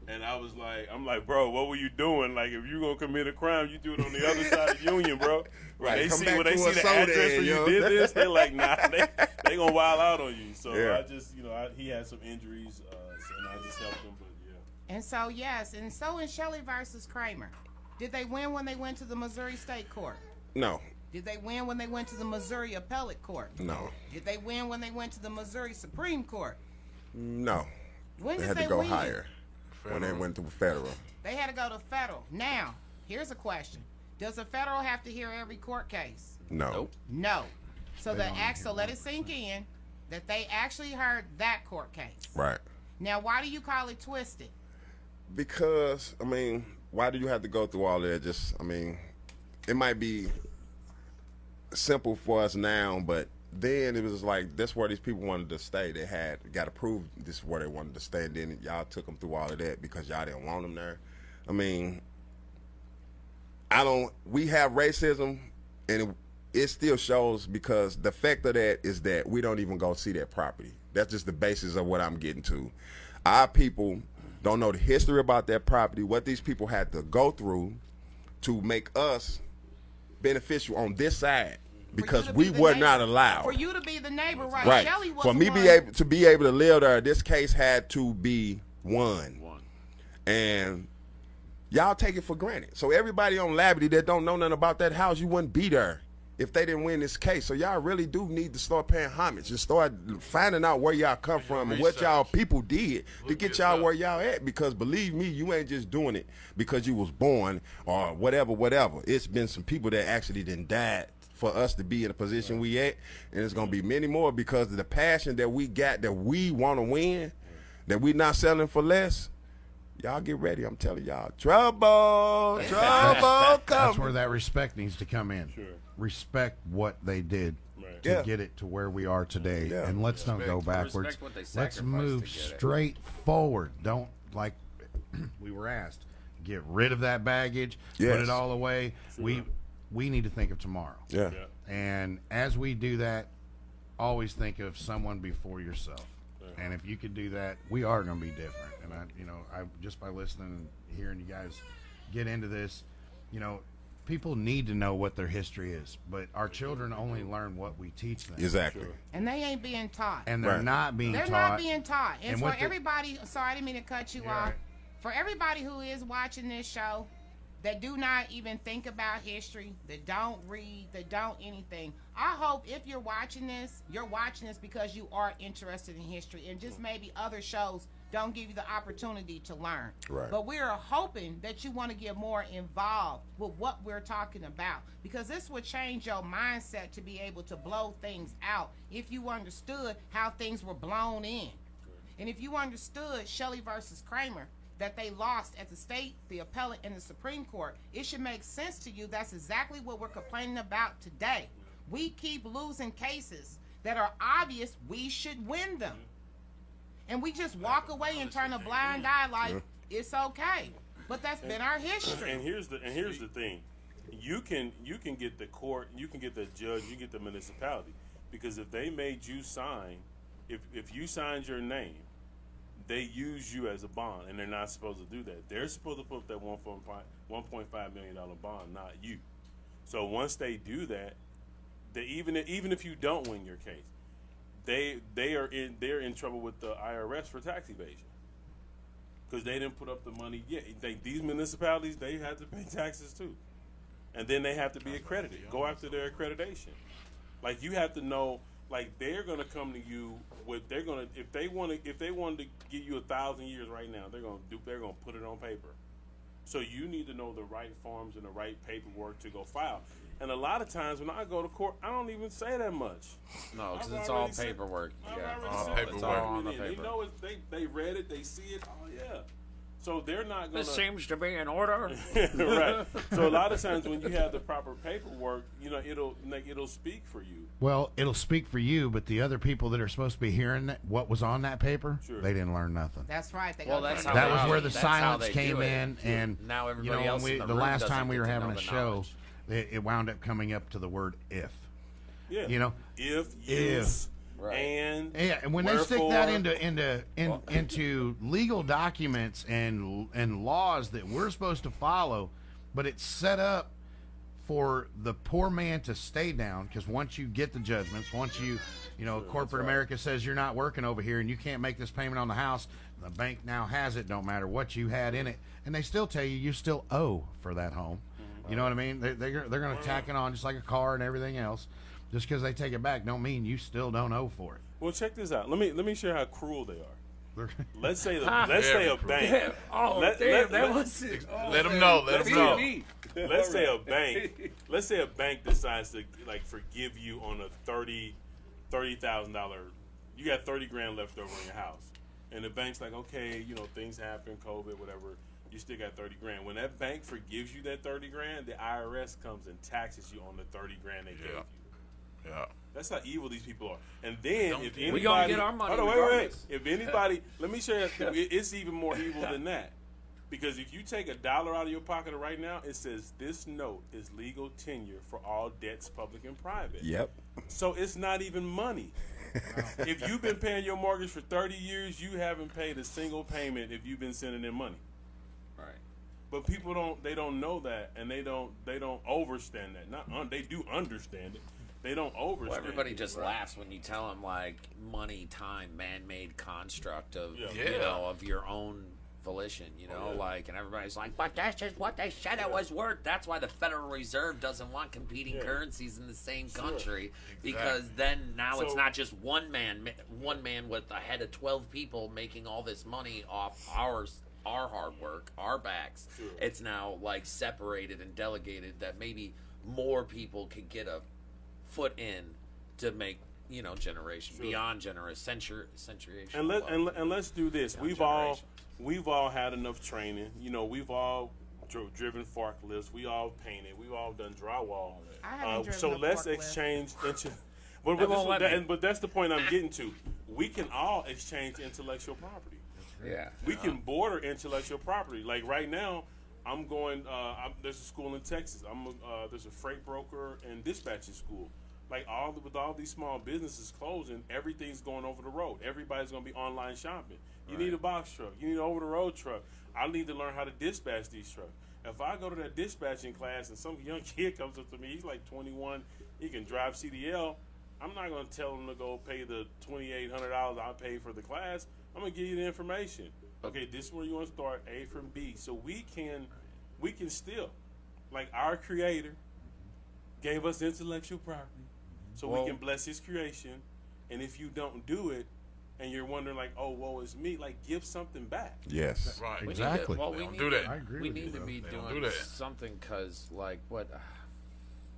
and I'm like, bro, what were you doing? Like, if you gonna commit a crime, you do it on the other side of Union, bro. Right, They come see back when they to see a the soda address where ad, you yo. did this, they're like, nah, they gonna wild out on you. So Yeah. I just, he had some injuries, and I just helped him. But yeah, And so, yes, and so in Shelley versus Kramer, did they win when they went to the Missouri State Court? No, Did they win when they went to the Missouri Appellate Court? no, Did they win when they went to the Missouri Supreme Court? no. When They did had they to go win? higher when they went to federal. They had to go to federal. Now, here's a question. Does a federal have to hear every court case? No. Nope. No. So let it sink in that they actually heard that court case. Right. Now, why do you call it twisted? Because, I mean, why do you have to go through all that? Just, I mean, it might be simple for us now, but then it was like that's where these people wanted to stay. They got to prove this is where they wanted to stay, and then y'all took them through all of that because y'all didn't want them there. I mean, we have racism, and it still shows because the fact of that is that we don't even go see that property. That's just the basis of what I'm getting to. Our people don't know the history about that property, what these people had to go through to make us beneficial on this side because to we be the were neighbor. not allowed. For you to be the neighbor, right? Right. Shelley was For the me one. to be able to live there, this case had to be won. And y'all take it for granted. So everybody on Labadee that don't know nothing about that house, you wouldn't be there if they didn't win this case. So y'all really do need to start paying homage and start finding out where y'all come from and what y'all people did to get y'all where y'all at. Because believe me, you ain't just doing it because you was born or whatever. It's been some people that actually done died for us to be in the position we at, and it's gonna be many more because of the passion that we got, that we want to win, that we not selling for less. Y'all get ready. I'm telling y'all, trouble coming. That's where that respect needs to come in. Sure. Respect what they did Right. to Yeah. get it to where we are today, Yeah. and let's not go Respect backwards. what they Let's sacrificed move to get it. straight forward. Don't, like we were asked, get rid of that baggage, put Yes. it all away. Sure. We need to think of tomorrow. Yeah. Yeah. And as we do that, always think of someone before yourself. And if you could do that, we are going to be different. And I just by listening and hearing you guys get into this, people need to know what their history is. But our children only learn what we teach them. Exactly. And they ain't being taught. And they're Right. not being They're taught. not being taught. And, And for with the- everybody, sorry, I didn't mean to cut you You're off. right. For everybody who is watching this show that do not even think about history, that don't read, that don't anything, I hope if you're watching this because you are interested in history, and just maybe other shows don't give you the opportunity to learn. Right. But we're hoping that you want to get more involved with what we're talking about, because this would change your mindset to be able to blow things out if you understood how things were blown in. And if you understood Shelley versus Kramer, that they lost at the state, the appellate, and the Supreme Court, it should make sense to you. That's exactly what we're complaining about today. We keep losing cases that are obvious we should win them. And we just walk away and turn a blind eye like it's okay. But that's been our history. And here's the thing, you can get the court, you can get the judge, you get the municipality, because if they made you sign, if you signed your name, they use you as a bond, and they're not supposed to do that. They're supposed to put up that $1.5 million bond, not you. So once they do that, even if you don't win your case, they're in trouble with the IRS for tax evasion, because they didn't put up the money yet. These municipalities, they have to pay taxes too, and then they have to be accredited. Go after their accreditation. Like, you have to know. Like, they're gonna come to you with if they wanted to give you 1,000 years right now, they're gonna put it on paper. So you need to know the right forms and the right paperwork to go file. And a lot of times when I go to court, I don't even say that much. No, because I've it's all already said- paperwork. I've Yeah, already All said paperwork. it's all on the They paper. know it. They read it. They see it. Oh yeah. So they're not going This seems to be in order. right. So a lot of times when you have the proper paperwork, it'll speak for you. Well, it'll speak for you, but the other people that are supposed to be hearing what was on that paper, Sure. they didn't learn nothing. That's right. They Well, gotta that's learn how That they was do where it. the That's how silence they came do it. in, and Now everybody else in the the room last doesn't time we get were to having know a the show, knowledge. it wound up coming up to the word if. Yeah. You know, If, If. use, Right. yeah, and when they stick that wherefore. into legal documents and laws that we're supposed to follow, but it's set up for the poor man to stay down, because once you get the judgments, once corporate America says you're not working over here and you can't make this payment on the house, the bank now has it, don't matter what you had in it, and they still tell you still owe for that home. You know what I mean? They're going to tack it on just like a car and everything else. Just because they take it back don't mean you still don't owe for it. Well, check this out. Let me share how cruel they are. They're- Let's say a bank. Oh, Let- damn, let- that let- was it. Oh, Let them know. Let them know. Let's say a bank. Let's say a bank decides to forgive you on a $30,000. You got $30,000 left over in your house, and the bank's like, okay, things happen, COVID, whatever. You still got $30,000. When that bank forgives you that $30,000, the IRS comes and taxes you on the $30,000 they gave you. Yeah. That's how evil these people are. And then if anybody, We gonna get our money Hold on, wait. regardless. If anybody, let me show you. It's even more evil than that. Because if you take $1 out of your pocket right now, it says this note is legal tenure for all debts, public and private. Yep. So it's not even money. If you've been paying your mortgage for 30 years, you haven't paid a single payment if you've been sending in money. Right. But people don't know that, and they don't overstand that. They do understand it. They don't overstand. Well, everybody it, just right? laughs when you tell them money, time, man-made construct of Yeah. of your own volition, and everybody's like, but that's just what they said it was worth. That's why the Federal Reserve doesn't want competing currencies in the same country, because then now it's So- not just one man with a head of 12 people making all this money off our hard work, our backs. Sure. It's now separated and delegated that maybe more people could get a foot in to make generation beyond century. And let's do this. Beyond We've all had enough training. We've all driven forklifts. We all painted. We've all done drywall. I haven't driven So a let's forklift. exchange. But that's the point I'm getting to. We can all exchange intellectual property. Yeah. We can border intellectual property. Like right now, I'm going. There's a school in Texas. There's a freight broker and dispatching school. With all these small businesses closing, everything's going over the road. Everybody's going to be online shopping. You need a box truck. You need an over-the-road truck. I need to learn how to dispatch these trucks. If I go to that dispatching class and some young kid comes up to me, he's like 21, he can drive CDL, I'm not going to tell him to go pay the $2,800 I paid for the class. I'm going to give you the information. Okay, this is where you want to start, A from B. So we can still, our Creator gave us intellectual property, so we can bless His creation. And if you don't do it, and you're wondering oh, woe is me, give something back. Yes. Right. Exactly. We Don't need do that. I agree We with you, need to though. be don't doing do that. something because, what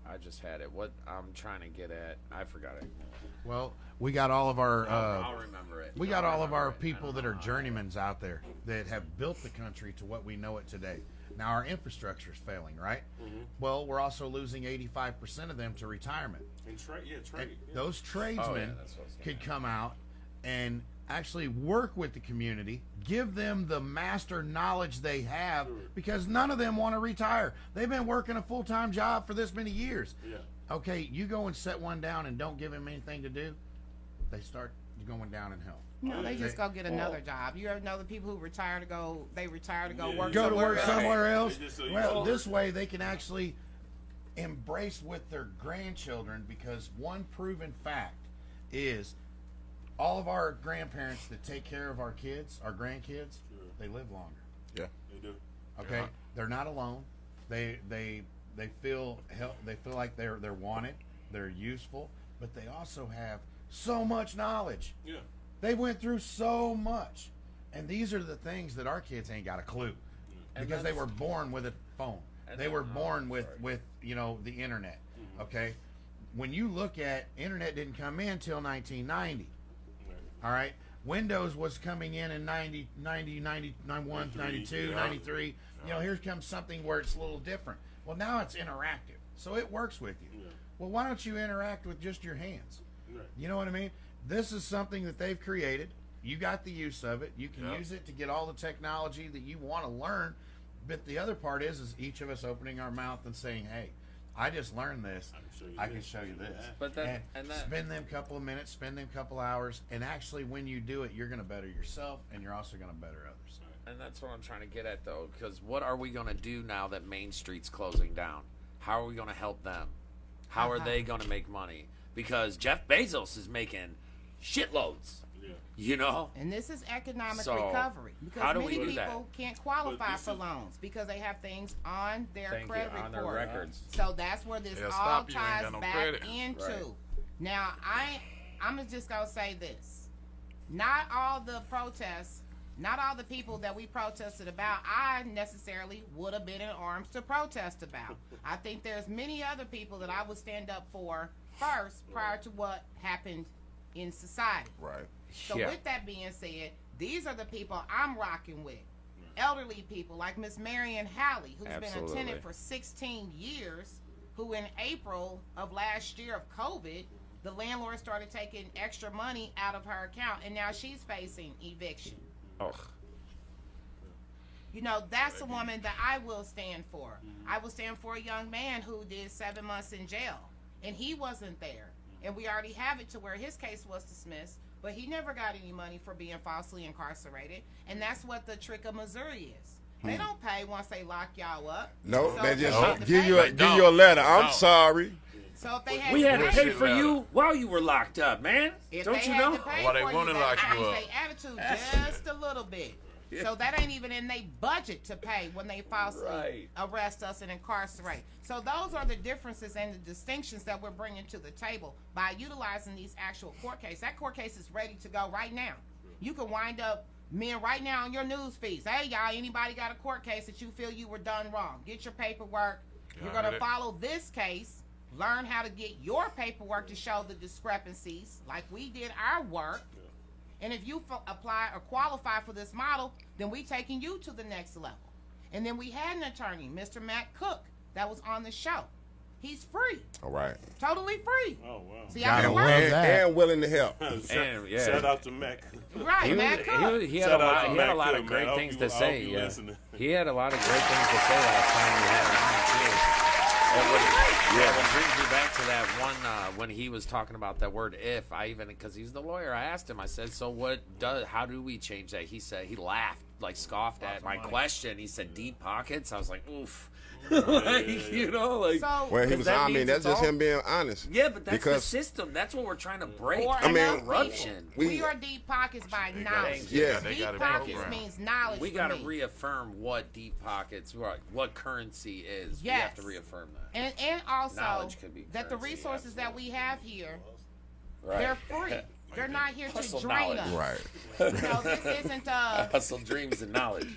I just had it. What I'm trying to get at, I forgot it. Well, we got all of our I'll remember it. we got I'll all of our remember it. people that are journeymans out there that have built the country to what we know it today. Now our infrastructure is failing, right? Well, we're also losing 85% of them to retirement. And trade. And those tradesmen that's what I was could come out and actually work with the community, give them the master knowledge they have, because none of them want to retire. They've been working a full-time job for this many years. Yeah. Okay, you go and set one down and don't give him anything to do, they start going down in hell. No, they just go get another job. You ever know the people who retire to go work Go to work else? somewhere else. They just so you Well, know. this way they can actually embrace with their grandchildren, because one proven fact is all of our grandparents that take care of our kids, our grandkids, they live longer. Yeah. They do. Okay, Yeah. they're not alone. They feel like they're wanted, they're useful, but they also have so much knowledge. Yeah. They went through so much, and these are the things that our kids ain't got a clue, because they were born with a phone. They were born with the internet. Okay, when you look at internet didn't come in till 1990. All right, Windows was coming in 90, 91, 92, yeah. 93. You know, here comes something where it's a little different. Well, now it's interactive, so it works with you. Yeah. Well, why don't you interact with just your hands? Right. You know what I mean? This is something that they've created. You got the use of it. You can Yep. use it to get all the technology that you want to learn. But the other part is each of us opening our mouth and saying, "Hey, I just learned this. I can show you this." But and that spend them couple of minutes, spend them couple hours, and actually, when you do it, you're going to better yourself, and you're also going to better others. And that's what I'm trying to get at, though, because what are we going to do now that Main Street's closing down? How are we going to help them? How are they going to make money? Because Jeff Bezos is making shitloads, Yeah. you know? And this is economic So, recovery because how do many we do people that? can't qualify But this for is- loans because they have things on their Thank you, credit on report. their records. So that's where this They'll all stop you, ain't ties got no back credit. into. Right. Now, I'm just gonna say this: not all the protests, not all the people that we protested about, I necessarily would have been in arms to protest about. I think there's many other people that I would stand up for first prior to what happened in society. Right. So Yeah. with that being said, these are the people I'm rocking with. Elderly people like Miss Marion Halley, who's been a Absolutely. tenant for 16 years, who in April of last year of COVID, the landlord started taking extra money out of her account, and now she's facing eviction. Oh, You know, that's a woman that I will stand for. I will stand for a young man who did 7 months in jail, and he wasn't there. And we already have it to where his case was dismissed, but he never got any money for being falsely incarcerated. And that's what the trick of Missouri is. They don't pay once they lock y'all up. No, So they if just had to give pay- you a letter. I'm No. sorry. So if they had we had to pay pay for better. you while you were locked up, man. If Don't they you had know? to pay Why they for you, wanna they lock you changed up? their attitude just a little bit. So that ain't even in their budget to pay when they falsely Right. arrest us and incarcerate. So those are the differences and the distinctions that we're bringing to the table by utilizing these actual court cases. That court case is ready to go right now. You can wind up men right now on your news feeds. Hey, y'all, anybody got a court case that you feel you were done wrong? Get your paperwork. You're going to follow this case. Learn how to get your paperwork to show the discrepancies like we did our work. And if you apply or qualify for this model, then we taking you to the next level. And then we had an attorney, Mr. Matt Cook, that was on the show. He's free, All right. totally free. Oh wow. See, Gotta I love can work. that. And willing to help. And, yeah. Shout out to Mac. Right, He, Matt Cook. he had Shout a out lot. to He had a Matt lot Cook, of great man. I things hope to you- I say. hope you Yeah, listening. he had a lot of great things to say last time we had him on too. What brings me back to that one when he was talking about that word "if." I even because he's the lawyer. I asked him. I said, "So how do we change that?" He said he laughed, like scoffed at my question. He said, "Deep pockets." I was like, "Oof." Like, you know, like So, Well, he 'Cause was. that I mean, means that's it's just all- him being honest. yeah, but that's because the system. That's what we're trying to break. or I mean, enough corruption. people. We are deep pockets by knowledge. Yeah. They Deep gotta be pockets programmed. means knowledge. We for got to me. reaffirm what deep pockets, what currency is. We have to Yes. reaffirm that. And also Knowledge could be that the currency, resources that we have here, Right. they're free. They're not here to Hustle drain knowledge. us. Right. You know, this isn't Hustle dreams and knowledge.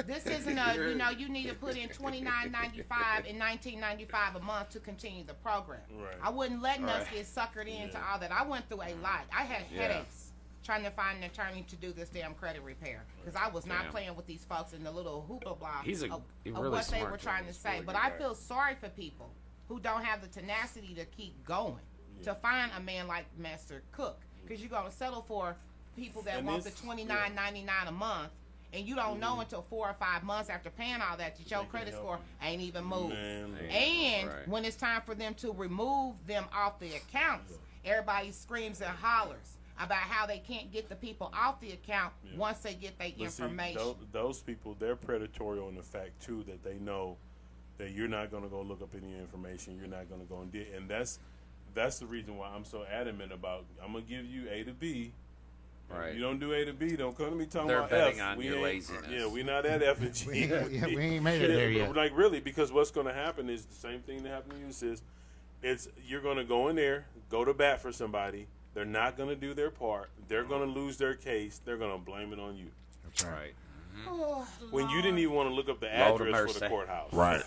this isn't a you need to put in $29.95 and $19.95 a month to continue the program. Right. I wouldn't let us Right. get suckered into all that. I went through a lot. I had headaches trying to find an attorney to do this damn credit repair because I was not Damn. playing with these folks in the little hoopla blah He's of really what they smart were dude. trying to He's say. really But good I guy. feel sorry for people who don't have the tenacity to keep going to find a man like Master Cook because you're going to settle for people that And want this- the $29.99 a month. And you don't know until 4 or 5 months after paying all that your credit help score ain't even moved. Man, And Right. when it's time for them to remove them off the accounts, everybody screams and hollers about how they can't get the people off the account once they get their But see, information. those people, they're predatory on the fact too that they know that you're not going to go look up any information. You're not going to go and that's the reason why I'm so adamant about. I'm gonna give you A to B. Right. You don't do A to B. Don't come to me talking They're about betting F. on We your ain't- laziness. Yeah, we're not at F and G. we ain't made it there yet. Like really, because what's going to happen is the same thing that happened to you, sis. It's you're going to go in there, go to bat for somebody. They're not going to do their part. They're going to lose their case. They're going to blame it on you. That's right. Right. Oh, When you didn't even want to look up the Lord of address for mercy. the courthouse. Right.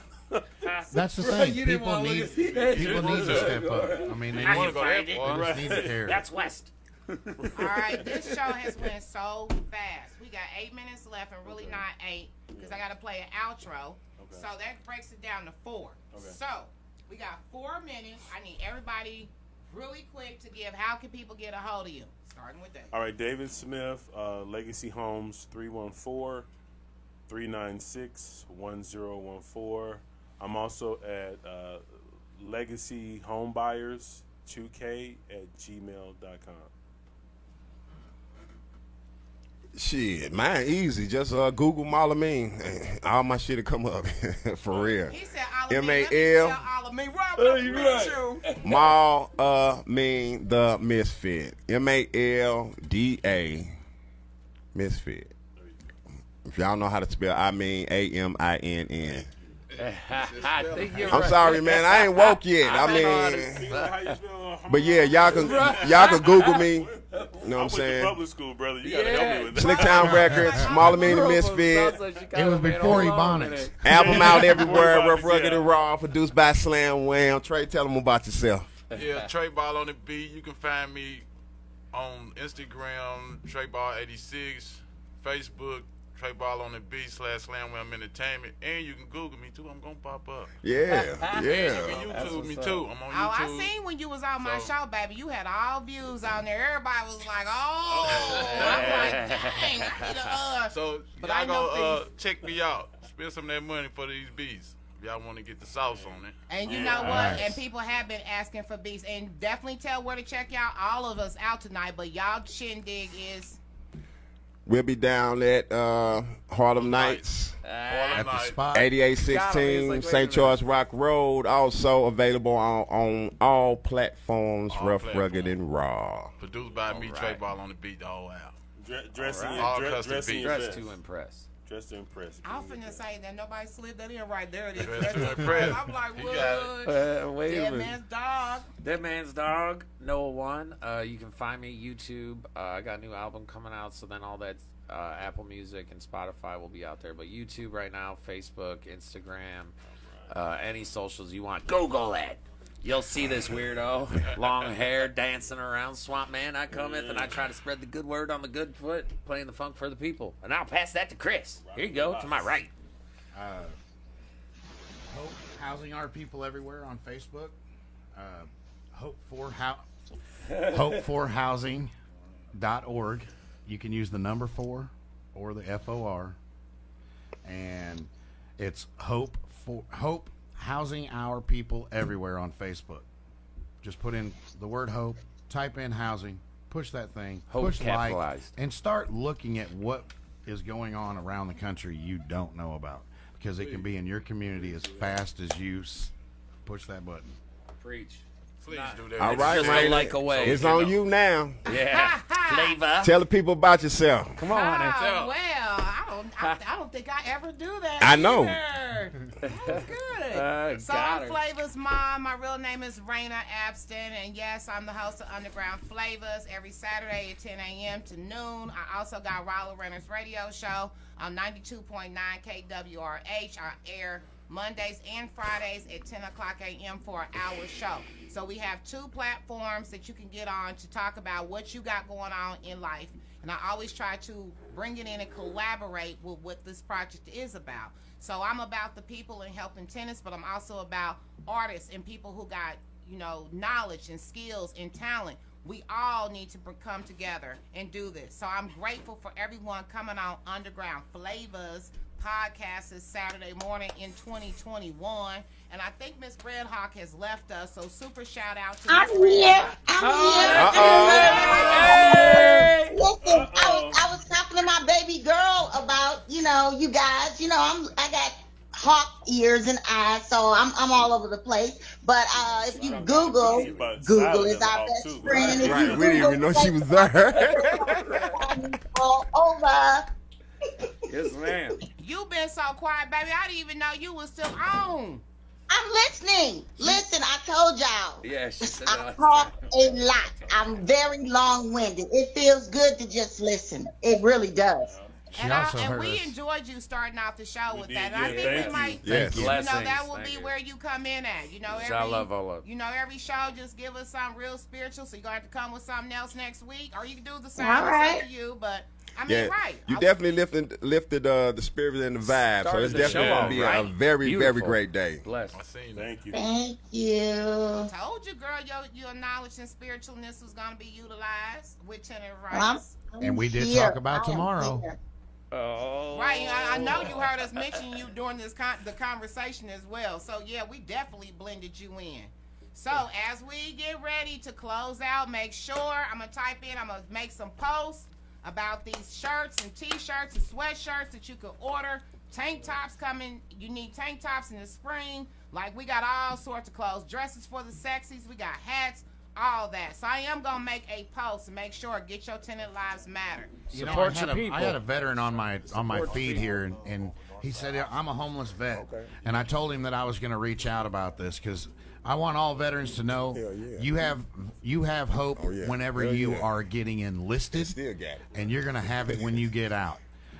That's the Right, thing. you didn't People wanna need look at the people need to step up. I mean, they You want need, to go that they far? just need to care. That's West. All right, this show has went so fast. We got 8 minutes left, and really not 8, because I got to play an outro. Okay. So that breaks it down to 4. Okay. So we got 4 minutes. I need everybody really quick to give. How can people get a hold of you? Starting with David. All right, David Smith, Legacy Homes, 314-396-1014. I'm also at Legacy Homebuyers 2K@gmail.com. Shit, mine easy. Just Google Malamine. All my shit will come up. For real. He said Alameen. M-A-L. Alameen. Robert, you right. right. Mean the Misfit. MALDA Misfit. If y'all know how to spell, I mean AMINN. I think you're I'm right. sorry, man. I ain't woke yet. I See mean, how you spell? but yeah, y'all can Google me. You know what I'm I went to saying? public school, brother. You gotta help me with that. Slicktown Records, Malamine the Misfit. It was before Ebonics. Album out everywhere. Ebonics, Rough, Rugged, yeah. and Raw. Produced by Slam Wham. Trey, tell them about yourself. Yeah, Trey Ball on the beat. You can find me on Instagram, Trey Ball 86, Facebook, Trey Ball on the beat / Slamwham Entertainment, and you can Google me too. I'm gonna pop up. Yeah, You yeah. can YouTube me too. I'm on Oh, I YouTube. seen when you was on my So- show, baby. You had all views on there. Everybody was like, "Oh," I'm like, "Dang, I need a." So But I y'all know go check me out. Spend some of that money for these beats. If y'all want to get the sauce on it. And you know what? Nice. And people have been asking for beats. And definitely tell where to check y'all. All of us out tonight, but y'all shindig is. We'll be down at Harlem Nights, At the Night. spot. 8816 wait a St. minute. Charles Rock Road. Also available on all platforms, All Rough, platforms. Rugged, and Raw. Produced by me, All Trey right. Ball on the beat, the whole album. Dressing, All your, custom dressing beats. your Dressed best. to impress. Dressed to impress. I was finna say that nobody slid that in right there. It is. Dressed to impress. I'm like, You got what? Wait Dead man's dog. Dead Man's Dog, Noah One. You can find me YouTube. I got a new album coming out, so then all that Apple Music and Spotify will be out there. But YouTube right now, Facebook, Instagram, any socials you want, Google it. You'll see this weirdo, long hair, dancing around. Swamp Man, I cometh and I try to spread the good word on the good foot, playing the funk for the people. And I'll pass that to Chris. Here you go, to my right. Hope Housing Our People Everywhere on Facebook. Hopeforhousing.org. You can use the number 4 or the FOR. And it's Hope Housing Our People Everywhere on Facebook. Just put in the word hope, type in housing, push that thing, Hope push like, capitalized. and start looking at what is going on around the country you don't know about. Because it can be in your community as fast as you push that button. Preach. Please do that. All right, just a Raina. like away. It's on you now. Yeah. Flavor. Tell the people about yourself. Come on. Oh, well, I don't think I ever do that. I know. either. That was good. So got I'm her. Flavor's mom. My real name is Raina Abston, and yes, I'm the host of Underground Flavors every Saturday at 10 a.m. to noon. I also got Rollo Renner's radio show on 92.9 KWRH. I air Mondays and Fridays at 10 o'clock a.m. for an hour show. So we have 2 platforms that you can get on to talk about what you got going on in life. And I always try to bring it in and collaborate with what this project is about. So I'm about the people and helping tenants, but I'm also about artists and people who got, knowledge and skills and talent. We all need to come together and do this. So I'm grateful for everyone coming on Underground Flavors podcast this Saturday morning in 2021. And I think Miss Red Hawk has left us, so super shout out to I'm Miss Red here. Hawk. I'm here. Listen, I was talking to my baby girl about, you guys. I got hawk ears and eyes, so I'm all over the place. But if you Google is our best friend. If Right, you we didn't even know she was there. all over. Yes, ma'am. You been so quiet, baby. I didn't even know you was still on. I'm listening. Listen, I told y'all. Yeah, she said I that. talk a lot. I'm very long-winded. It feels good to just listen. It really does. She also and heard we us. enjoyed you starting off the show with did, that. yeah, I think thank we you. might, Yes. you know, Blessings, that will thank be you. where you come in at. You know, Shalom, Ola. you know, every show just give us something real spiritual. So you're going to have to come with something else next week, or you can do the same. All right. It's up to you, but I mean, Yeah, right? you definitely lifted the spirit and the vibe. So Started it's the definitely show gonna be off, a right? very, very Beautiful. great day. Bless. I seen it. Thank you. Thank you. Told you, girl, your knowledge and spiritualness was going to be utilized with Tenant I'm Rights. And we did here. talk about I am tomorrow. here. Oh. Right, I know you heard us mention you during this the conversation as well. So yeah, we definitely blended you in. So as we get ready to close out, make sure I'm gonna type in. I'm gonna make some posts about these shirts and T-shirts and sweatshirts that you could order. Tank tops coming. You need tank tops in the spring. Like we got all sorts of clothes, dresses for the sexies. We got hats, all that. So I am gonna make a post and make sure get your tenant lives matter. You know, Support your people. I had a veteran on my Support feed people. here, and he said, I'm a homeless vet. And I told him that I was going to reach out about this because I want all veterans to know Hell yeah. you have hope Oh, yeah. whenever Hell you yeah. are getting enlisted, Still got it. and you're going to have it when you get out.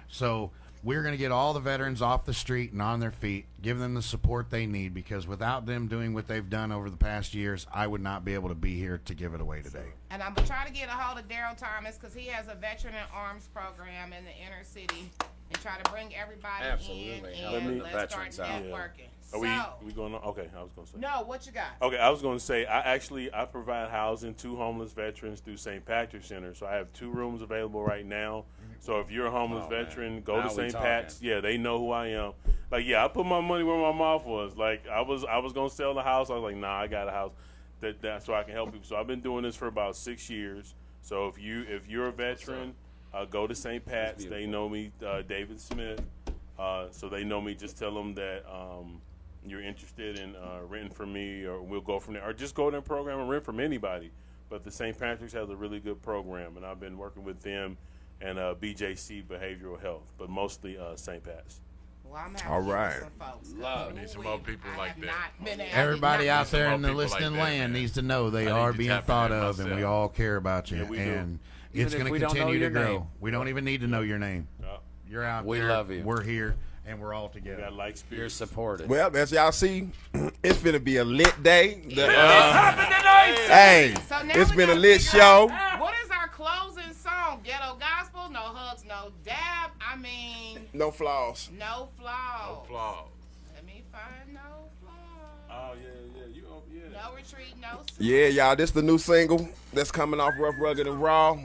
So we're going to get all the veterans off the street and on their feet, give them the support they need, because without them doing what they've done over the past years, I would not be able to be here to give it away today. And I'm gonna try to get a hold of Daryl Thomas because he has a veteran in arms program in the inner city, and try to bring everybody Absolutely. in Help and the let's start veterans out. networking. Are we going on? Okay, I was going to say. No, what you got? Okay, I was going to say I provide housing to homeless veterans through St. Patrick's Center. So I have 2 rooms available right now. So if you're a homeless Oh, man. veteran, go Now to we St. talking. Pat's. Yeah, they know who I am. Like, yeah, I put my money where my mouth was. Like, I was going to sell the house. I was like, nah, I got a house that's so I can help people. So I've been doing this for about 6 years. So if you're a veteran, go to St. Pat's. They know me, David Smith. So they know me. Just tell them that you're interested in renting from me, or we'll go from there. Or just go to their program and rent from anybody. But the St. Patrick's has a really good program, and I've been working with them and BJC Behavioral Health, but mostly St. Pat's. Well, I'm All right. some folks. Love. We need some more people I like have that. not been able- Everybody not- out there in the Some more people listening like that, land man. needs to know they I need are to being tap thought into of, and we myself. all care about you. Yeah, we do. And Even it's if going to we don't know continue to your grow. name. We don't even need to know your name. Yeah. You're out We there. love you. We're here, and we're all We together. got like You're spirits. supported. Well, as y'all see, it's finna be a lit day. Hey, So now it's we been a gotta lit figure show. out, what is our closing song? Ghetto gospel, no hugs, no dab. I mean, No flaws. no flaws. No flaws. Let me find no flaws. Oh yeah. No retreat, no. Yeah, y'all, this the new single that's coming off Rough, Rugged, and Raw.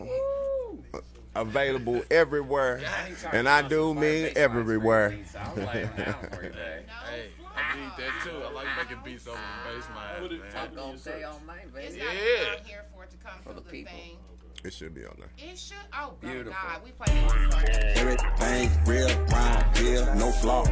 Available everywhere. And I do mean everywhere. I'll lay them down for you, babe. No Hey, flaws. I need that too. I like making beats over the bass line, man. I'm gonna stay all night, It's baby. not Yeah. down here for it to come For through the the people. thing. It should be on there. It should. Oh, Beautiful. God, we play this. Everything real round here, no flaw.